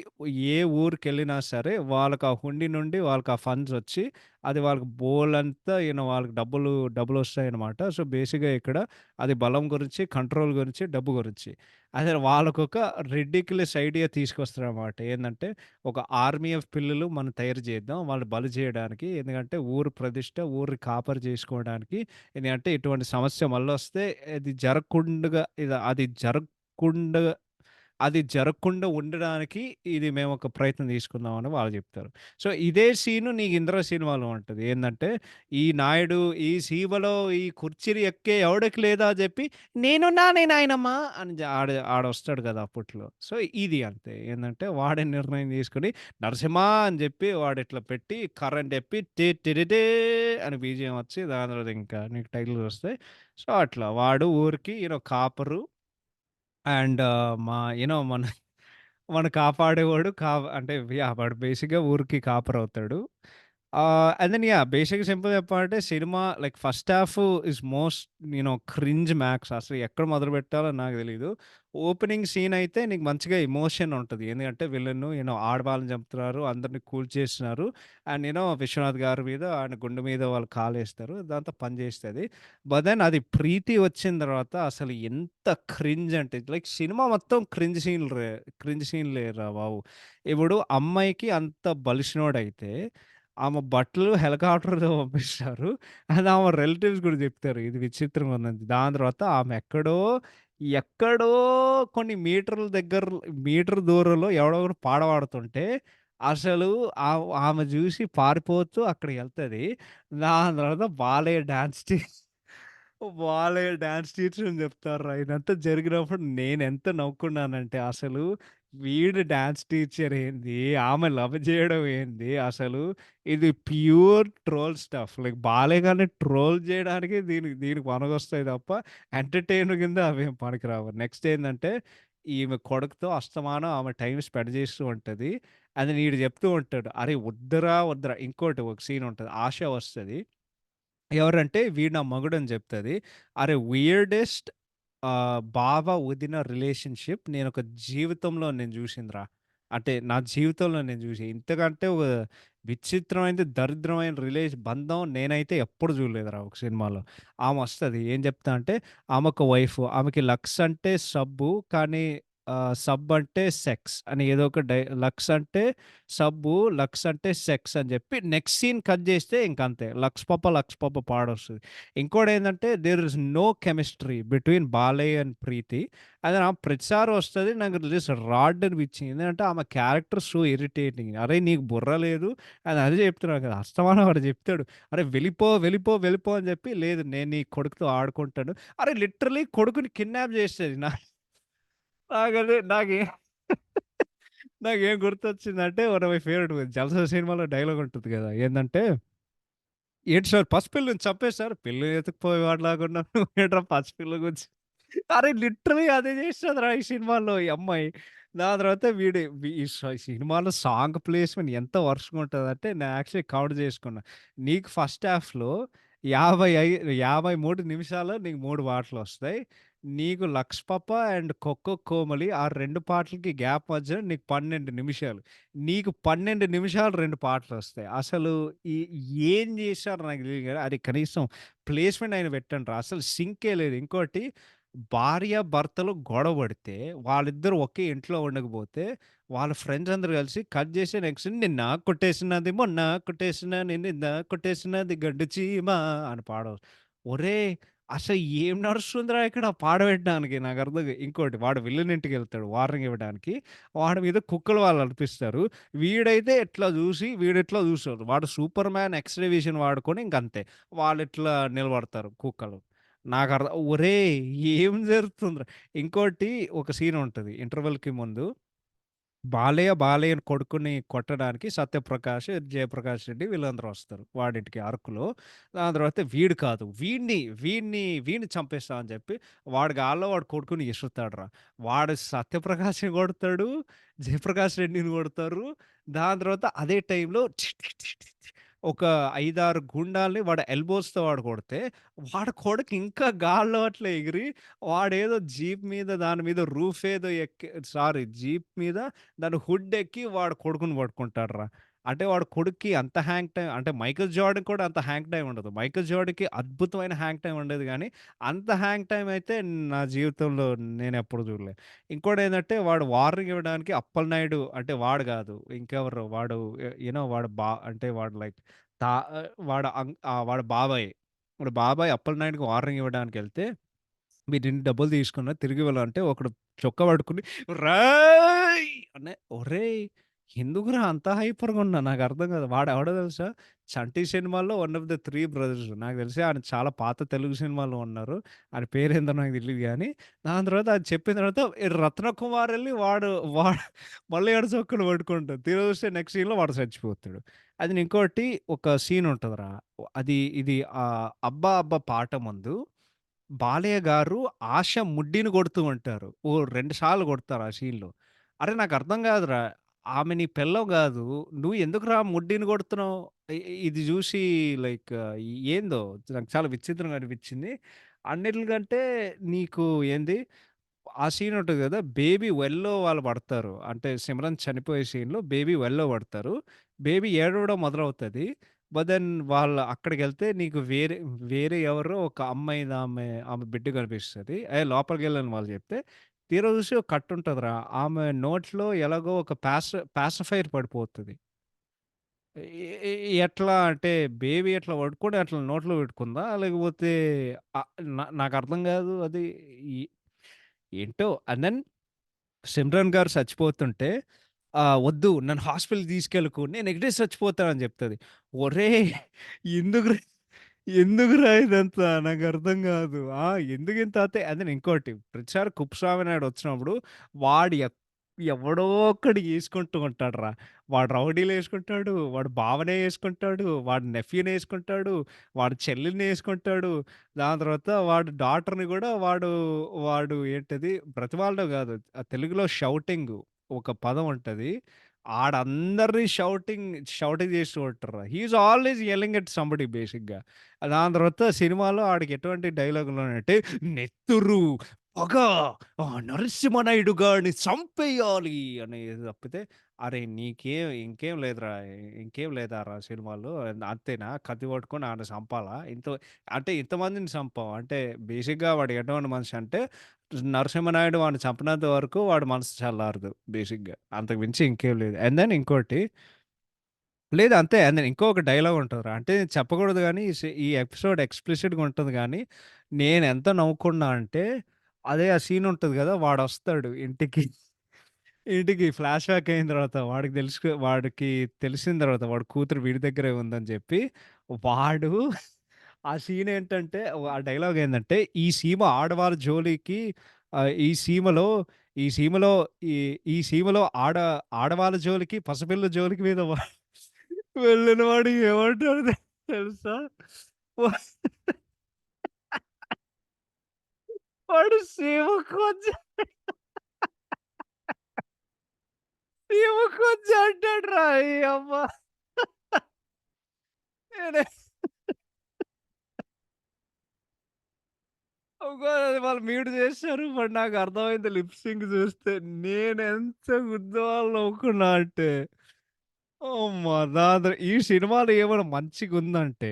Speaker 1: ఏ ఊరికెళ్ళినా సరే వాళ్ళకి ఆ హుండీ నుండి వాళ్ళకి ఆ ఫండ్స్ వచ్చి అది వాళ్ళకి బోలెడంత వాళ్ళకి డబ్బులొస్తాయన్నమాట. సో, బేసిక్‌గా ఇక్కడ అది బలం గురించి, కంట్రోల్ గురించి, డబ్బు గురించి. అసలు వాళ్ళకొక రిడిక్యులస్ ఐడియా తీసుకొస్తారన్నమాట. ఏందంటే ఒక ఆర్మీ ఆఫ్ పిల్లలు మనం తయారు చేద్దాం. వాళ్ళని బలి చేయడానికి. ఎందుకంటే ఊరు ప్రతిష్ట, ఊరిని కాపరి చేసుకోవడానికి. ఎందుకంటే ఇటువంటి సమస్య మళ్ళొస్తే ఇది జరగకుండగా జరగకుండా అది జరగకుండా ఉండడానికి ఇది మేమొక ప్రయత్నం తీసుకున్నామని వాళ్ళు జెప్తారు. సో, ఇదే సీను నీకు 'ఇంద్ర' సినిమాలో ఉంటది. ఏందంటే, ఈ నాయుడు ఈ సీమలో ఈ కుర్చీలు ఎక్కే ఎవడికి లేదా జెప్పి, నేనున్నానే నాయనమ్మ అని ఆడొస్తాడు గదా! అప్పట్లో. సో, ఇది అంతే. ఏందంటే, వాడే నిర్ణయం తీసుకొని, నరసింహ అని జెప్పి వాడిట్లా పెట్టి కర్రని డెప్పి టే అని బీజీఎం వచ్చి దాని తర్వాత ఇంకా నీకు టైటిల్సొస్తాయి. సో, అట్లా వాడు ఊరికి కాపరు అండ్ మా మన మన కాపాడేవాడు అంటే వాడు బేసిక్‌గా ఊరికి కాపరవుతాడు. అండ్ దెన్ బేసిక్‌గా సింపుల్‌గా చెప్పాలంటే cinema like first half is most cringe max అసలు ఎక్కడ మొదలుపెట్టాలో నాకు తెలీదు. ఓపెనింగ్ సీన్ అయితే నీకు మంచిగా ఎమోషన్ ఉంటది. ఎందుకంటే విలన్ ఆడవాళ్ళని చంపుతున్నారు. అందరిని కూల్చేస్తున్నారు. అండ్ విశ్వనాథ్ గారి మీద ఆయన గుండె మీద వాళ్ళు కాలేస్తారు. దాంతో పని చేస్తది. బట్ దెన్ అది ప్రీతి వచ్చిన తర్వాత అసలు ఎంత క్రింజ్ అంటే లైక్ సినిమా మొత్తం క్రింజ్ సీన్‌లేరా బాబు! ఇప్పుడు అమ్మాయికి అంత బలిసినోడైతే ఆమె బట్టలు హెలికాప్టర్‌లో పంపిస్తారు. అది ఆమె రిలేటివ్స్ కూడా చెప్తారు. ఇది విచిత్రంగా ఉందని. దాని తర్వాత ఆమె ఎక్కడో కొన్ని మీటర్ దూరంలో ఎవడో ఒకడు పాట పాడుతుంటే అసలు ఆమె చూసి పారిపోతూ అక్కడికెళ్తది. దాని తర్వాత బాలయ్య డాన్స్ టీచర్ అని చెప్తార్రా. ఇదంతా జరిగినప్పుడు నేనెంత నవ్వుకున్నానంటే అసలు వీడు డాన్స్ టీచర్ ఏంది? ఆమె లవ్ జేయడం ఏంది? అసలు ఇది pure troll stuff. Like Balayya గారిని ట్రోల్ జేయడానికి దీనికి పనికొస్తాయి తప్ప ఎంటర్‌టైన్ కింద అవేం పనికిరావు. నెక్స్ట్ ఏందంటే ఈమె కొడుకుతో అస్తమానం ఆమె టైమ్ స్పెండ్ చేస్తూ ఉంటది. అది ఈడు చెప్తూ ఉంటాడు. "అరే వద్దురా, వద్దురా" ఇంకోటి ఒక సీన్ ఉంటది. ఆశ వస్తది. ఎవరంటే వీడు నా మగుడని జెప్తది. అరే! వియర్డెస్ట్ బావ, వదిన రిలేషన్‌షిప్ నేనొక జీవితంలో నేను జూషిందిరా. అంటే నా జీవితంలో నేను జూసి ఇంతకంటే ఒక విచిత్రమైనది, దరిద్రమైన బంధం నేనైతే ఎప్పుడు జూడలేదురా ఒక సినిమాలో. ఆమొస్తది ఏం జెప్తా అంటే ఆమెఒక వైఫ్. ఆమెకి లక్స్ అంటే సబ్బు. కానీ సబ్ అంటే సెక్స్ అని ఏదో ఒక సబ్బు, లక్స్ అంటే సెక్స్ అని జెప్పి నెక్స్ట్ సీన్ కట్ జేస్తే ఇంకంతే. లక్స్ పాప పాడొస్తది. ఇంకోటేందంటే there is no chemistry between Balayya and Preethi. అది ప్రతిసారి వస్తది. నాకు జస్ట్ రాడ్ అనిపించింది. ఎందుకంటే ఆమె క్యారెక్టర్ సో ఇరిటేటింగ్. అరేయ్! నీకు బుర్ర లేదు అని అదే చెప్తున్నాను కదా! అస్తమానం వాడు చెప్తాడు. "అరే! వెళ్ళిపో" అని చెప్పి, "లేదు నేను నీ కొడుకుతో ఆడుకుంటాను." అరే! లిటరల్లీ కొడుకుని కిడ్నాప్ చేసేది. నాకదే నాకే నాకేం గుర్తొచ్చిందంటే వన్ ఆఫ్ మై ఫేవరెట్ 'జల్సా' సినిమాలో డైలాగ్ ఉంటది కదా! ఏందంటే "ఏంటి సార్ పసిపిల్లని చంపేసారు. పిల్లని ఎత్తుకుపోయేవాడిలాగున్నావు. నువ్వేంట్రా పసిపిల్ల గురించి" అరే! లిటరల్లీ అదే చేస్తదిరా ఈ సినిమాలో ఈ అమ్మాయి. దాని తర్వాత వీడు ఈ సినిమాలో సాంగ్ ప్లేస్‌మెంట్ ఎంత వరస్ట్‌గా ఉంటదంటే నేను యాక్చువల్లీ కౌంట్ చేసుకున్నా. నీకు ఫస్ట్ హాఫ్‌లో 53 నిమిషాల్లో నీకు 3 పాటలొస్తాయి. నీకు 'లక్స్ పాప' అండ్ 'కొక్కొ కోమలి' ఆ 2 పాటలకి గ్యాప్ మధ్యలో నీకు 12 నిమిషాలు. నీకు 12 నిమిషాలు 2 పాటలొస్తాయి. అసలు ఈ ఏం చేశారో నాకు తెలీదు గానీ అది కనీసం ప్లేస్‌మెంట్ అయినా పెట్టండ్రా. అసలు సింకే లేదు. ఇంకోటి భార్య, భర్తలు గొడవ పడితే, వాళ్ళిద్దరూ ఒకే ఇంట్లో ఉండకపోతే, వాళ్ళ ఫ్రెండ్స్ అందరూ కలిసి కట్ చేసి నెక్స్ట్ సీన్ నిన్న కొట్టేసినది మొన్న కొట్టేసినని నిన్న కొట్టేసినది గండు చీమ అని ఒరేయ్! అసలు ఏం నడుస్తుందిరా ఇక్కడ పాడబెట్టడానికి నాకర్థం ఇంకోటి వాడు విలన్ ఇంటికెళ్తాడు వార్నింగ్ ఇవ్వడానికి. వాడి మీద కుక్కలు వాళ్ళు అనిపిస్తారు. వీడైతే వీడిట్లా చూస్తాడు. వాడు సూపర్ మ్యాన్ ఎక్స్‌రే విజన్ వాడుకొని ఇంకంతే. వాళ్ళిట్లా నిలబడతారు కుక్కలు. ఒరేయ్! ఏం జరుగుతుందిరా? ఇంకోటి ఒక సీన్ ఉంటది. ఇంటర్వెల్‌కి ముందు బాలయ్యని కొడుకుని కొట్టడానికి సత్యప్రకాష్, జయప్రకాష్ రెడ్డి వీళ్ళందరూ వస్తారు. వాడింటికి అరకులో. దాని తర్వాత వీడు కాదు. వీడిని చంపేస్తా అని చెప్పి వాడి గాల్లో వాడి కొడుకుని ఇసురుతాడురా. వాడు సత్యప్రకాష్‌ని కొడతాడు. జయప్రకాష్ రెడ్డిని కొడతారు. దాని తర్వాత అదే టైంలో ఒక 5, 6 గుండాల్ని వాడు ఎల్బోస్‌తో వాడు కొడితే, వాడి కొడుకు ఇంకా గాల్లో అట్లా ఎగిరి వాడేదో జీప్ మీద దాని మీద రూఫ్ ఏదో ఎక్కి సారీ జీప్ మీద దాని హుడ్ ఎక్కి వాడు కొడుకుని పట్టుకుంటాడురా. అంటే వాడి కొడుక్కి అంత హ్యాంగ్ టైమ్ అంటే మైకేల్ జార్డన్ కూడా అంత హ్యాంగ్ టైమ్ ఉండదు. మైకేల్ జార్డన్‌కి అద్భుతమైన హ్యాంగ్ టైమ్ ఉండేది గానీ, అంత హ్యాంగ్ టైమ్ అయితే నా జీవితంలో నేనెప్పుడు చూడలే. ఇంకోటేంటంటే వాడు వార్నింగ్ ఇవ్వడానికి అప్పలనాయుడు అంటే వాడు గాదు. ఇంకెవరు వాడు వాడు అంటే వాడు లైక్ తా వాడి బాబాయ్. వాడి బాబాయ్ అప్పలనాయుడుకి వార్నింగ్ ఇవ్వడానికెళ్తే మీరిన్ని డబ్బులు తీసుకున్నా తిరిగివ్వాలంటే ఒకడు చొక్కా పట్టుకొని రేయ్! ఒరేయ్! ఎందుకురా అంత హైపర్‌గున్నావు నాకర్థం కాదు. వాడెవడో తెలుసా? 'చంటి' సినిమాలో వన్ ఆఫ్ ద 3 బ్రదర్స్. నాకు తెలిసి ఆయన చాలా పాత తెలుగు సినిమాల్లో ఉన్నారు. ఆయన పేరేందో నాకు తెలీదు గానీ, దాని తర్వాత అది చెప్పిన తర్వాత ఈ 'రత్నకుమార్' ఎళ్లి వాడు మళ్ళీ ఆడు చొక్కాని పట్టుకుంటాడు. తీరా చూస్తే నెక్స్ట్ సీన్‌లో వాడు చచ్చిపోతాడు. అది ఇంకోటి ఒక సీన్ ఉంటదిరా. ఇది 'అబ్బా అబ్బా' పాట ముందు బాలయ్య గారు ఆశ ముడ్డిని కొడుతూ ఉంటారు. ఓ 2 సార్లు కొడతారు ఆ సీన్‌లో. అరె నాకర్థం కాదురా! ఆమె నీ పెళ్ళాం గాదు. నువ్వు ఎందుకురా ముడ్డిని కొడుతున్నావు? ఇది జూసి లైక్ ఏందో నాకు చాలా విచిత్రంగా అనిపించింది. అన్నిట్లికంటే నీకు ఏంది ఆ సీన్ ఉంటది గదా! బేబీ వెల్‌లో వాళ్ళు పడతారు. అంటే సిమ్రన్ చనిపోయే సీన్‌లో బేబీ వెల్‌లో పడతారు. బేబీ ఏడవడం మొదలవుతది. దెన్ వాళ్ళు అక్కడికెళ్తే నీకు వేరే ఎవరో ఒక ఆమె బిడ్డ కనిపిస్తది. లోపలికెళ్ళని వాళ్ళు చెప్తే, తీరా చూసి ఒక కట్టుంటదిరా. ఆమె నోట్లో ఎలాగో ఒక పాసిఫైయర్ పడిపోతది. ఎ ఎ ఎట్లా అంటే బేబీ ఎట్లా పడుకొని అట్లా నోట్లో పెట్టుకుందా? లేకపోతే ఆహ్, నాకర్థం కాదు అది. ఈ ఏంటో అండ్ దెన్ సిమ్రన్ గారు చచ్చిపోతుంటే "వద్దు నన్ను హాస్పిటల్‌కి తీసుకెళ్ళకు. నేను ఎక్కడే చచ్చిపోతా" అని చెప్తది. ఒరేయ్! ఎందుకురా ఎందుకురా ఇదంతా నాకర్థం కాదు. ఎందుకింత అదే ఇంకోటి ప్రతిసారి కుప్పస్వామి నాయుడు వచ్చినప్పుడు వాడు ఎవడో ఒక్కడు యేసుకుంటూ ఉంటాడురా. వాడు రౌడీలేసుకుంటాడు, వాడు బావనే యేసుకుంటాడు, వాడు నెఫ్యూ‌నేసుకుంటాడు, వాడు చెల్లెల్ని యేసుకుంటాడు. దాని తర్వాత వాడి డాటర్‌ని గూడా వాడు ఏంటది బ్రతిమాలడం గాదు. తెలుగులో షౌటింగు ఒక పదం ఉంటది. ఆడందరిని షౌటింగ్ చేస్తూ ఉంటారురా. He is always yelling at somebody బేసిక్‌గా. దాని తర్వాత సినిమాలో ఆడికి ఎటువంటి డైలాగులున్నాయంటే, "నెత్తురు, పగ, నరసింహనాయుడు గాడిని చంపేయాలి" అనేది తప్పితే, అరే! ఇంకేం లేదురా, ఇంకేం లేదారా సినిమాలో? అంతేనా? కత్తి పట్టుకొని ఆడిని సంపాలా? అంటే ఇంతమందిని సంపం. అంటే బేసిక్‌గా వాడు ఎటువంటి మనిషి అంటే, నరసింహనాయుడు వాడిని చంపినంత వరకు వాడి మనసు చల్లారదు బేసిక్‌గా. అంతకు మించి ఇంకేం లేదు. అండ్ దెన్ ఇంకోటి లేదు అంతే. అండ్ ఇంకొక డైలాగ్ ఉంటదిరా. అంటే చెప్పకూడదు గానీ, ఈ ఎపిసోడ్ ఎక్స్‌ప్లిసిట్‌గా ఉంటది గానీ, నేనెంత నవ్వుకున్నా అంటే, అదే ఆ సీన్ ఉంటది గదా! వాడొస్తాడు ఇంటికి. ఇంటికి ఫ్లాష్ బ్యాక్ అయిన తర్వాత వాడికి తెలిసిన తర్వాత వాడి కూతురు వీడి దగ్గరే ఉందని జెప్పి, వాడు ఆ సీన్ ఏంటంటే, ఆ డైలాగ్ ఏందంటే, "ఈ సీమ ఆడవారి జోలికి ఈ సీమలో ఈ సీమలో ఈ ఈ సీమలో ఆడవాళ్ళ జోలికి, పసిపిల్లల జోలికి మీద వెళ్ళిన వాడు ఏమంటాడో తెలుసా? వ వాడు సీమకొంచె సీమకొంచె అంటాడురా! యమ్మ! నేనే అది వాళ్ళు మ్యూట్ చేశారు. బట్ నాకర్థమైంది లిప్ సింక్ చూస్తే. నేనెంత గుద్దవాళ్ళు నవ్వుకున్నా అంటే, అమ్మ! ఈ సినిమాలో ఏమైనా మంచిగుందంటే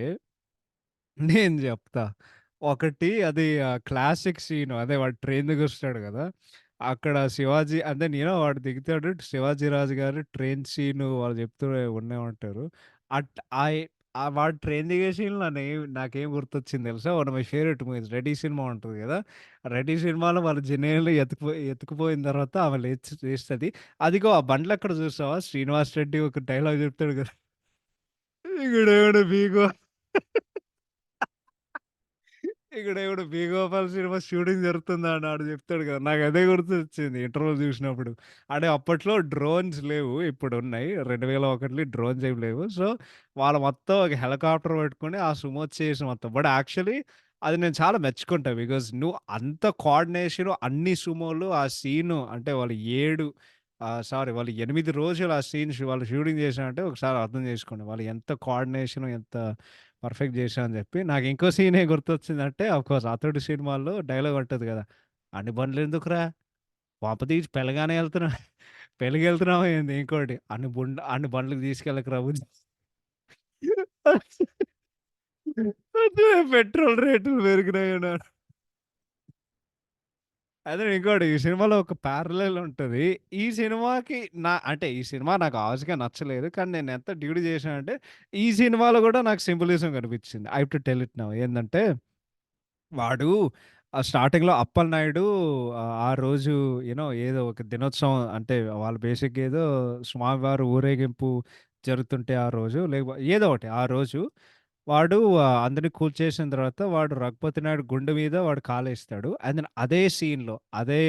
Speaker 1: నేను జెప్తా. ఒకటి అది క్లాసిక్ సీను. అదే వాడు ట్రైన్ దిగొస్తాడు గదా! అక్కడ శివాజీ అంటే వాడు దిగుతాడు. శివాజీ రాజు గారు ట్రైన్ సీను వాళ్ళు చెప్తూ ఉన్నే ఉంటారు. అట్ ఆయి వాడు ట్రైన్ దిగే సీన్‌లో నాకేం గుర్తొచ్చింది తెలుసా? One of my favourite movies 'ready' cinema ఉంటది గదా! 'రెడీ' సినిమాలో వాళ్ళ జెనీలిని ఎత్తుకుపోయిన తర్వాత ఆమె లేస్తది. అదిగో ఆ బండ్లక్కడ చూసావా? శ్రీనివాస్ రెడ్డి ఒక డైలాగ్ చెప్తాడు గదా! ఇక్కడెవడో బీగో ఇక్కడెవడో 'బి.గోపాల్' సినిమా షూటింగ్ జరుగుతుందా అని ఆడు చెప్తాడు కదా! నాకదే గుర్తొచ్చింది ఇంటర్వల్ చూసినప్పుడు. అంటే అప్పట్లో డ్రోన్స్ లేవు. ఇప్పుడున్నాయి. 2001లో డ్రోన్స్ ఏమి లేవు. సో, వాళ్ళు మొత్తం ఒక హెలికాప్టర్ పట్టుకొని ఆ సుమో చేసి మొత్తం. బట్ యాక్చువల్లీ అది నేను చాలా మెచ్చుకుంటా. బికాజ్ నువ్వు అంత కోఆర్డినేషన్ అన్ని సుమోలు ఆ సీను అంటే వాళ్ళు 7 సారీ వాళ్ళు 8 రోజులు ఆ సీన్ వాళ్ళు షూటింగ్ చేశారంటే ఒకసారి అర్థం చేసుకోండి. వాళ్ళు ఎంత కోఆర్డినేషన్ ఎంత పర్ఫెక్ట్ చేశా అని జెప్పి. నాకింకో సీనే గుర్తొచ్చిందంటే ఆఫ్‌కోర్స్ 'అతడు' సినిమాలో డైలాగ్ ఉంటది గదా! "అన్ని బండ్లెందుకురా? కొంపదీసి పెళ్ళగానే ఎళ్తున్నా పెళ్ళికెళ్తున్నావా ఏంది?" ఇంకోటి "అన్ని బండ్లకు తీసుకెళ్ళకురా బుజ్జి." అదే పెట్రోల్ రేట్లు పెరిగినాయనా. అదే ఇంకోటి ఈ సినిమాలో ఒక ప్యారలెల్ ఉంటది. ఈ సినిమాకి అంటే ఈ సినిమా నాకు ఆవాజ్‌గా నచ్చలేదు. కానీ నేను ఎంత డ్యూటీ చేశానంటే ఈ సినిమాలో గూడా నాకు సింబలిజం కనిపించింది. I have to tell it now ఏందంటే వాడు స్టార్టింగ్‌లో అప్పలనాయుడు ఆ రోజు ఏదో ఒక దినోత్సవం అంటే వాళ్ళు బేసిక్‌గా ఏదో స్వామివారి ఊరేగింపు జరుగుతుంటే ఆ రోజు ఏదో ఒకటి ఆ రోజు వాడు అందరిని కూల్చేసిన తర్వాత వాడు 'రఘుపతి నాయుడు' గుండె మీద వాడు కాలేస్తాడు. అండ్ దెన్ అదే సీన్‌లో అదే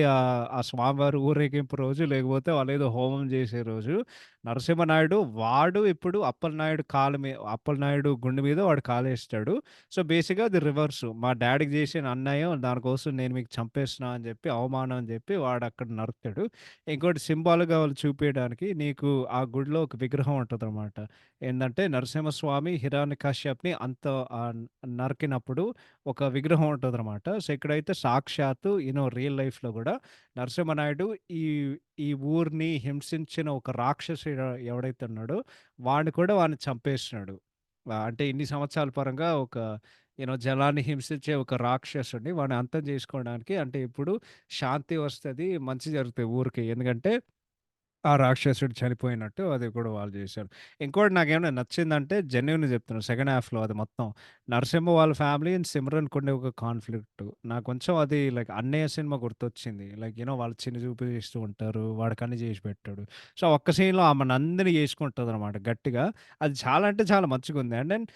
Speaker 1: ఆ స్వామివారి ఊరేగింపు రోజు లేకపోతే వాళ్ళేదో హోమం చేసే రోజు నరసింహనాయుడు వాడు ఇప్పుడు అప్పలనాయుడు గుండె మీద వాడు కాలేస్తాడు. సో, బేసిక్‌గా అది రివర్సు. మా డ్యాడీకి చేసిన అన్యాయం దానికోసం నేను మీకు చంపేస్తున్నా అని చెప్పి, అవమానం అని చెప్పి వాడక్కడ నరుకుతాడు. ఇంకోటి సింబాలిక్‌గా వాళ్ళు చూపియడానికి నీకు ఆ గుడిలో ఒక విగ్రహం ఉంటదనమాట. ఏందంటే నరసింహస్వామి హిరణ్యకశ్యప్‌ని నరికినప్పుడు ఒక విగ్రహం ఉంటదనమాట. సో, ఇక్కడైతే సాక్షాత్తు రియల్ లైఫ్‌లో గూడా నరసింహనాయుడు ఈ ఈ ఊరిని హింసించిన ఒక రాక్షసుడు ఎవడైతే ఉన్నాడో వాడిని చంపేసినాడు. అంటే ఇన్ని సంవత్సరాల పరంగా ఒక జనాన్ని హింసించే ఒక రాక్షసుడిని వాడిని అంతం జేసుకోవడానికి అంటే ఇప్పుడు శాంతి వస్తది. మంచి జరుగుతది ఊరికి. ఎందుకంటే ఆ రాక్షసుడు చనిపోయినట్టు అది కూడా వాళ్ళు జేశారు. ఇంకోటి నాకేమైనా నచ్చిందంటే జెన్యూన్‌గా చెప్తున్నా సెకండ్ హాఫ్‌లో అది మొత్తం. నరసింహ వాళ్ళ ఫ్యామిలీ అండ్ సిమ్రన్‌కుండే ఒక కాన్‌ఫ్లిక్ట్. నాకు కొంచెం అది లైక్ 'అన్నయ్య' సినిమా గుర్తొచ్చింది. లైక్ వాళ్ళు చిన్న చూపు చేస్తూ ఉంటారు. వాడికన్ని చేసి పెట్టాడు. సో, ఒక్క సీన్‌లో ఆమె నందిని చేసుకుంటదనమాట గట్టిగా. అది చాలా అంటే చాలా మంచిగుంది. అండ్ దెన్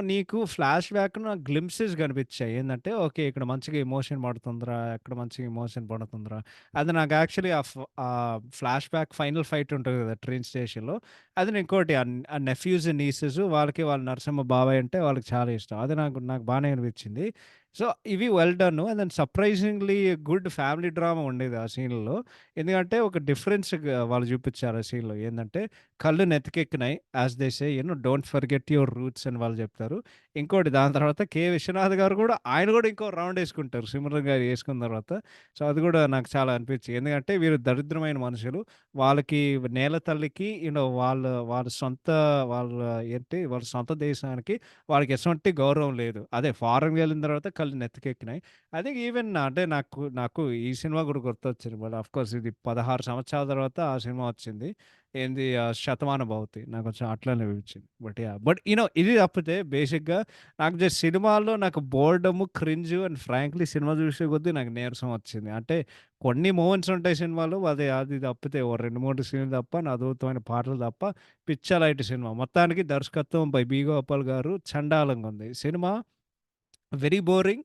Speaker 1: నీకు ఫ్లాష్ బ్యాక్‌లో గ్లింప్సెస్ కనిపించాయి. ఏందంటే ఓకే. ఇక్కడ మంచిగా ఎమోషన్ పడుతుందిరా, ఎక్కడ మంచిగా ఎమోషన్ పడుతుందిరా. అది నాకు actually flash back final fight ఉంటది కదా! ట్రైన్ స్టేషన్‌లో. అది ఇంకోటి నెఫ్యూస్, నీసెస్ వాళ్ళ నరసింహ బాబాయ్ అంటే వాళ్ళకి చాలా ఇష్టం. అది నాకు నాకు బానే అనిపించింది. సో, ఇవి well done. And then surprisingly good family drama ఉండేది ఆ సీన్‌లో. ఎందుకంటే ఒక వాళ్ళు చూపించారు ఆ సీన్‌లో. ఏందంటే కళ్ళు నెత్తికెక్కినాయి. As they say don't forget your roots అని వాళ్ళు చెప్తారు. ఇంకోటి దాని తర్వాత 'విశ్వనాథ్' గారు కూడా ఆయన కూడా ఇంకో రౌండ్ యేసుకుంటారు. సిమ్రన్ గారు యేసుకున్న తర్వాత. సో, అది గూడా నాకు చాలా అనిపించింది. ఎందుకంటే వీరు దరిద్రమైన మనుషులు. వాళ్ళకి నేల తల్లికి వాళ్ళ సొంత వాళ్ళ వాళ్ళ సొంత దేశానికి వాళ్ళకి ఎటువంటి గౌరవం లేదు. అదే ఫారెన్‌కెళ్ళిన తర్వాత కళ్ళు నెత్తికెక్కినాయి. ఐ థింక్ ఈవెన్ అంటే నాకు ఈ సినిమా గూడా గుర్తొచ్చింది. బట్ ఆఫ్‌కోర్స్ ఇది 16 సంవత్సరాల తర్వాత ఆ సినిమా వచ్చింది. ఏంది 'శతమాన భవతి' నాకు కొంచెం అట్లనే అనిపించింది. But yeah! బట్ ఇది తప్పితే బేసిక్‌గా నాకు జస్ట్ సినిమాల్లో నాకు బోర్డము, క్రింజు అండ్ ఫ్రాంక్లీ సినిమా చూసే కొద్దీ నాకు నీరసం వచ్చింది. అంటే కొన్ని మూమెంట్స్ ఉంటాయి సినిమాలో అది తప్పితే ఓ 2, 3 సీన్‌లు తప్ప, అద్భుతమైన పాటలు తప్ప పిచ్చ లైట్ సినిమా. మొత్తానికి దర్శకత్వం బై 'బి. గోపాల్' గారు చండాలంగా ఉంది. Cinema very boring.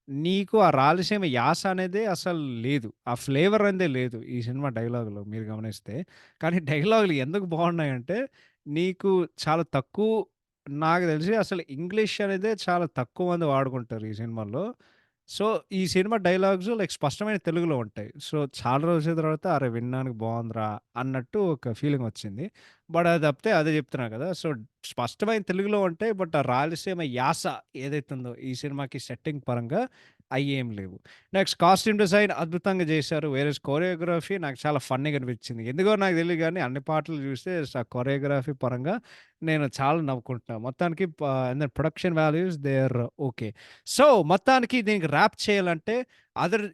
Speaker 1: నీకు ఆ రాయలసీమ యాస అనేదే అసలు లేదు. ఆ ఫ్లేవర్ అనేదే లేదు ఈ సినిమా డైలాగ్‌లో మీరు గమనిస్తే. కానీ డైలాగులు ఎందుకు బాగున్నాయంటే, నీకు చాలా తక్కువ నాకు తెలిసి అసలు ఇంగ్లీష్ అనేదే చాలా తక్కువ మంది వాడుకుంటారు ఈ సినిమాలో. సో, ఈ సినిమా డైలాగ్స్ లైక్ స్పష్టమైన తెలుగులో ఉంటాయి. సో, చాలా రోజుల తర్వాత అరే! వినడానికి బావుందిరా అన్నట్టు ఒక ఫీలింగొచ్చింది. బట్ అది తప్పితే అదే చెప్తున్నా కదా! సో, స్పష్టమైన తెలుగులో ఉంటాయి. బట్ ఆ రాయలసీమ యాస ఏదైతే ఉందో ఈ సినిమాకి సెట్టింగ్ పరంగా అయ్యేం లేవు. నెక్స్ట్ కాస్ట్యూమ్ డిజైన్ అద్భుతంగా చేశారు. వేరేస్ కొరియోగ్రఫీ నాకు చాలా ఫన్నీగా అనిపించింది. ఎందుకో నాకు తెలీదు గానీ అన్ని పాటలు చూస్తే కొరియోగ్రఫీ పరంగా నేను చాలా నవ్వుకుంటున్నా. మొత్తానికి production values they are okay. So, మొత్తానికి దీనికి ర్యాప్ చేయాలంటే అదర్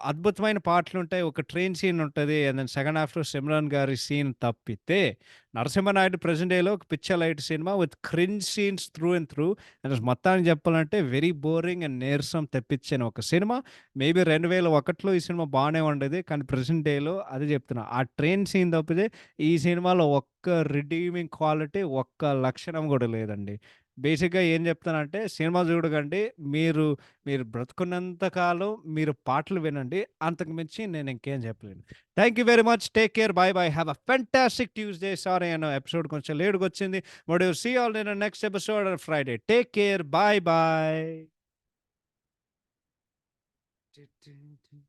Speaker 1: అద్భుతమైన పాటలుంటాయి. ఒక ట్రైన్ సీన్ ఉంటది. అండ్ దెన్ సెకండ్ హాఫ్‌లో సిమ్రాన్ గారి సీన్ తప్పితే, 'నరసింహనాయుడు ప్రెజెంట్ డే'లో ఒక పిచ్చ light cinema with cringe scenes through and through. And మొత్తానికి చెప్పాలంటే వెరీ బోరింగ్ అండ్ నీరసం తెప్పించిన ఒక సినిమా. మేబీ 2001లో ఈ సినిమా బానే ఉండేది. కానీ ప్రెజెంట్ డేలో అదే చెప్తున్నా. ఆ ట్రైన్ సీన్ తప్పితే ఈ సినిమాలో ఒక్క రిడీమింగ్ క్వాలిటీ, ఒక్క లక్షణం గూడా లేదండి. బేసిక్‌గా ఏం చెప్తానంటే సినిమా చూడకండి. మీరు మీరు బ్రతుకున్నంత కాలం మీరు పాటలు వినండి. అంతకు మించి నేను ఇంకేం చెప్పలేను. Thank you very much. Take care. Bye bye. Have a fantastic Tuesday. Sorry episode కొంచెం లేట్‌గొచ్చింది. But will see you all in the next episode on Friday. Take care. Bye by.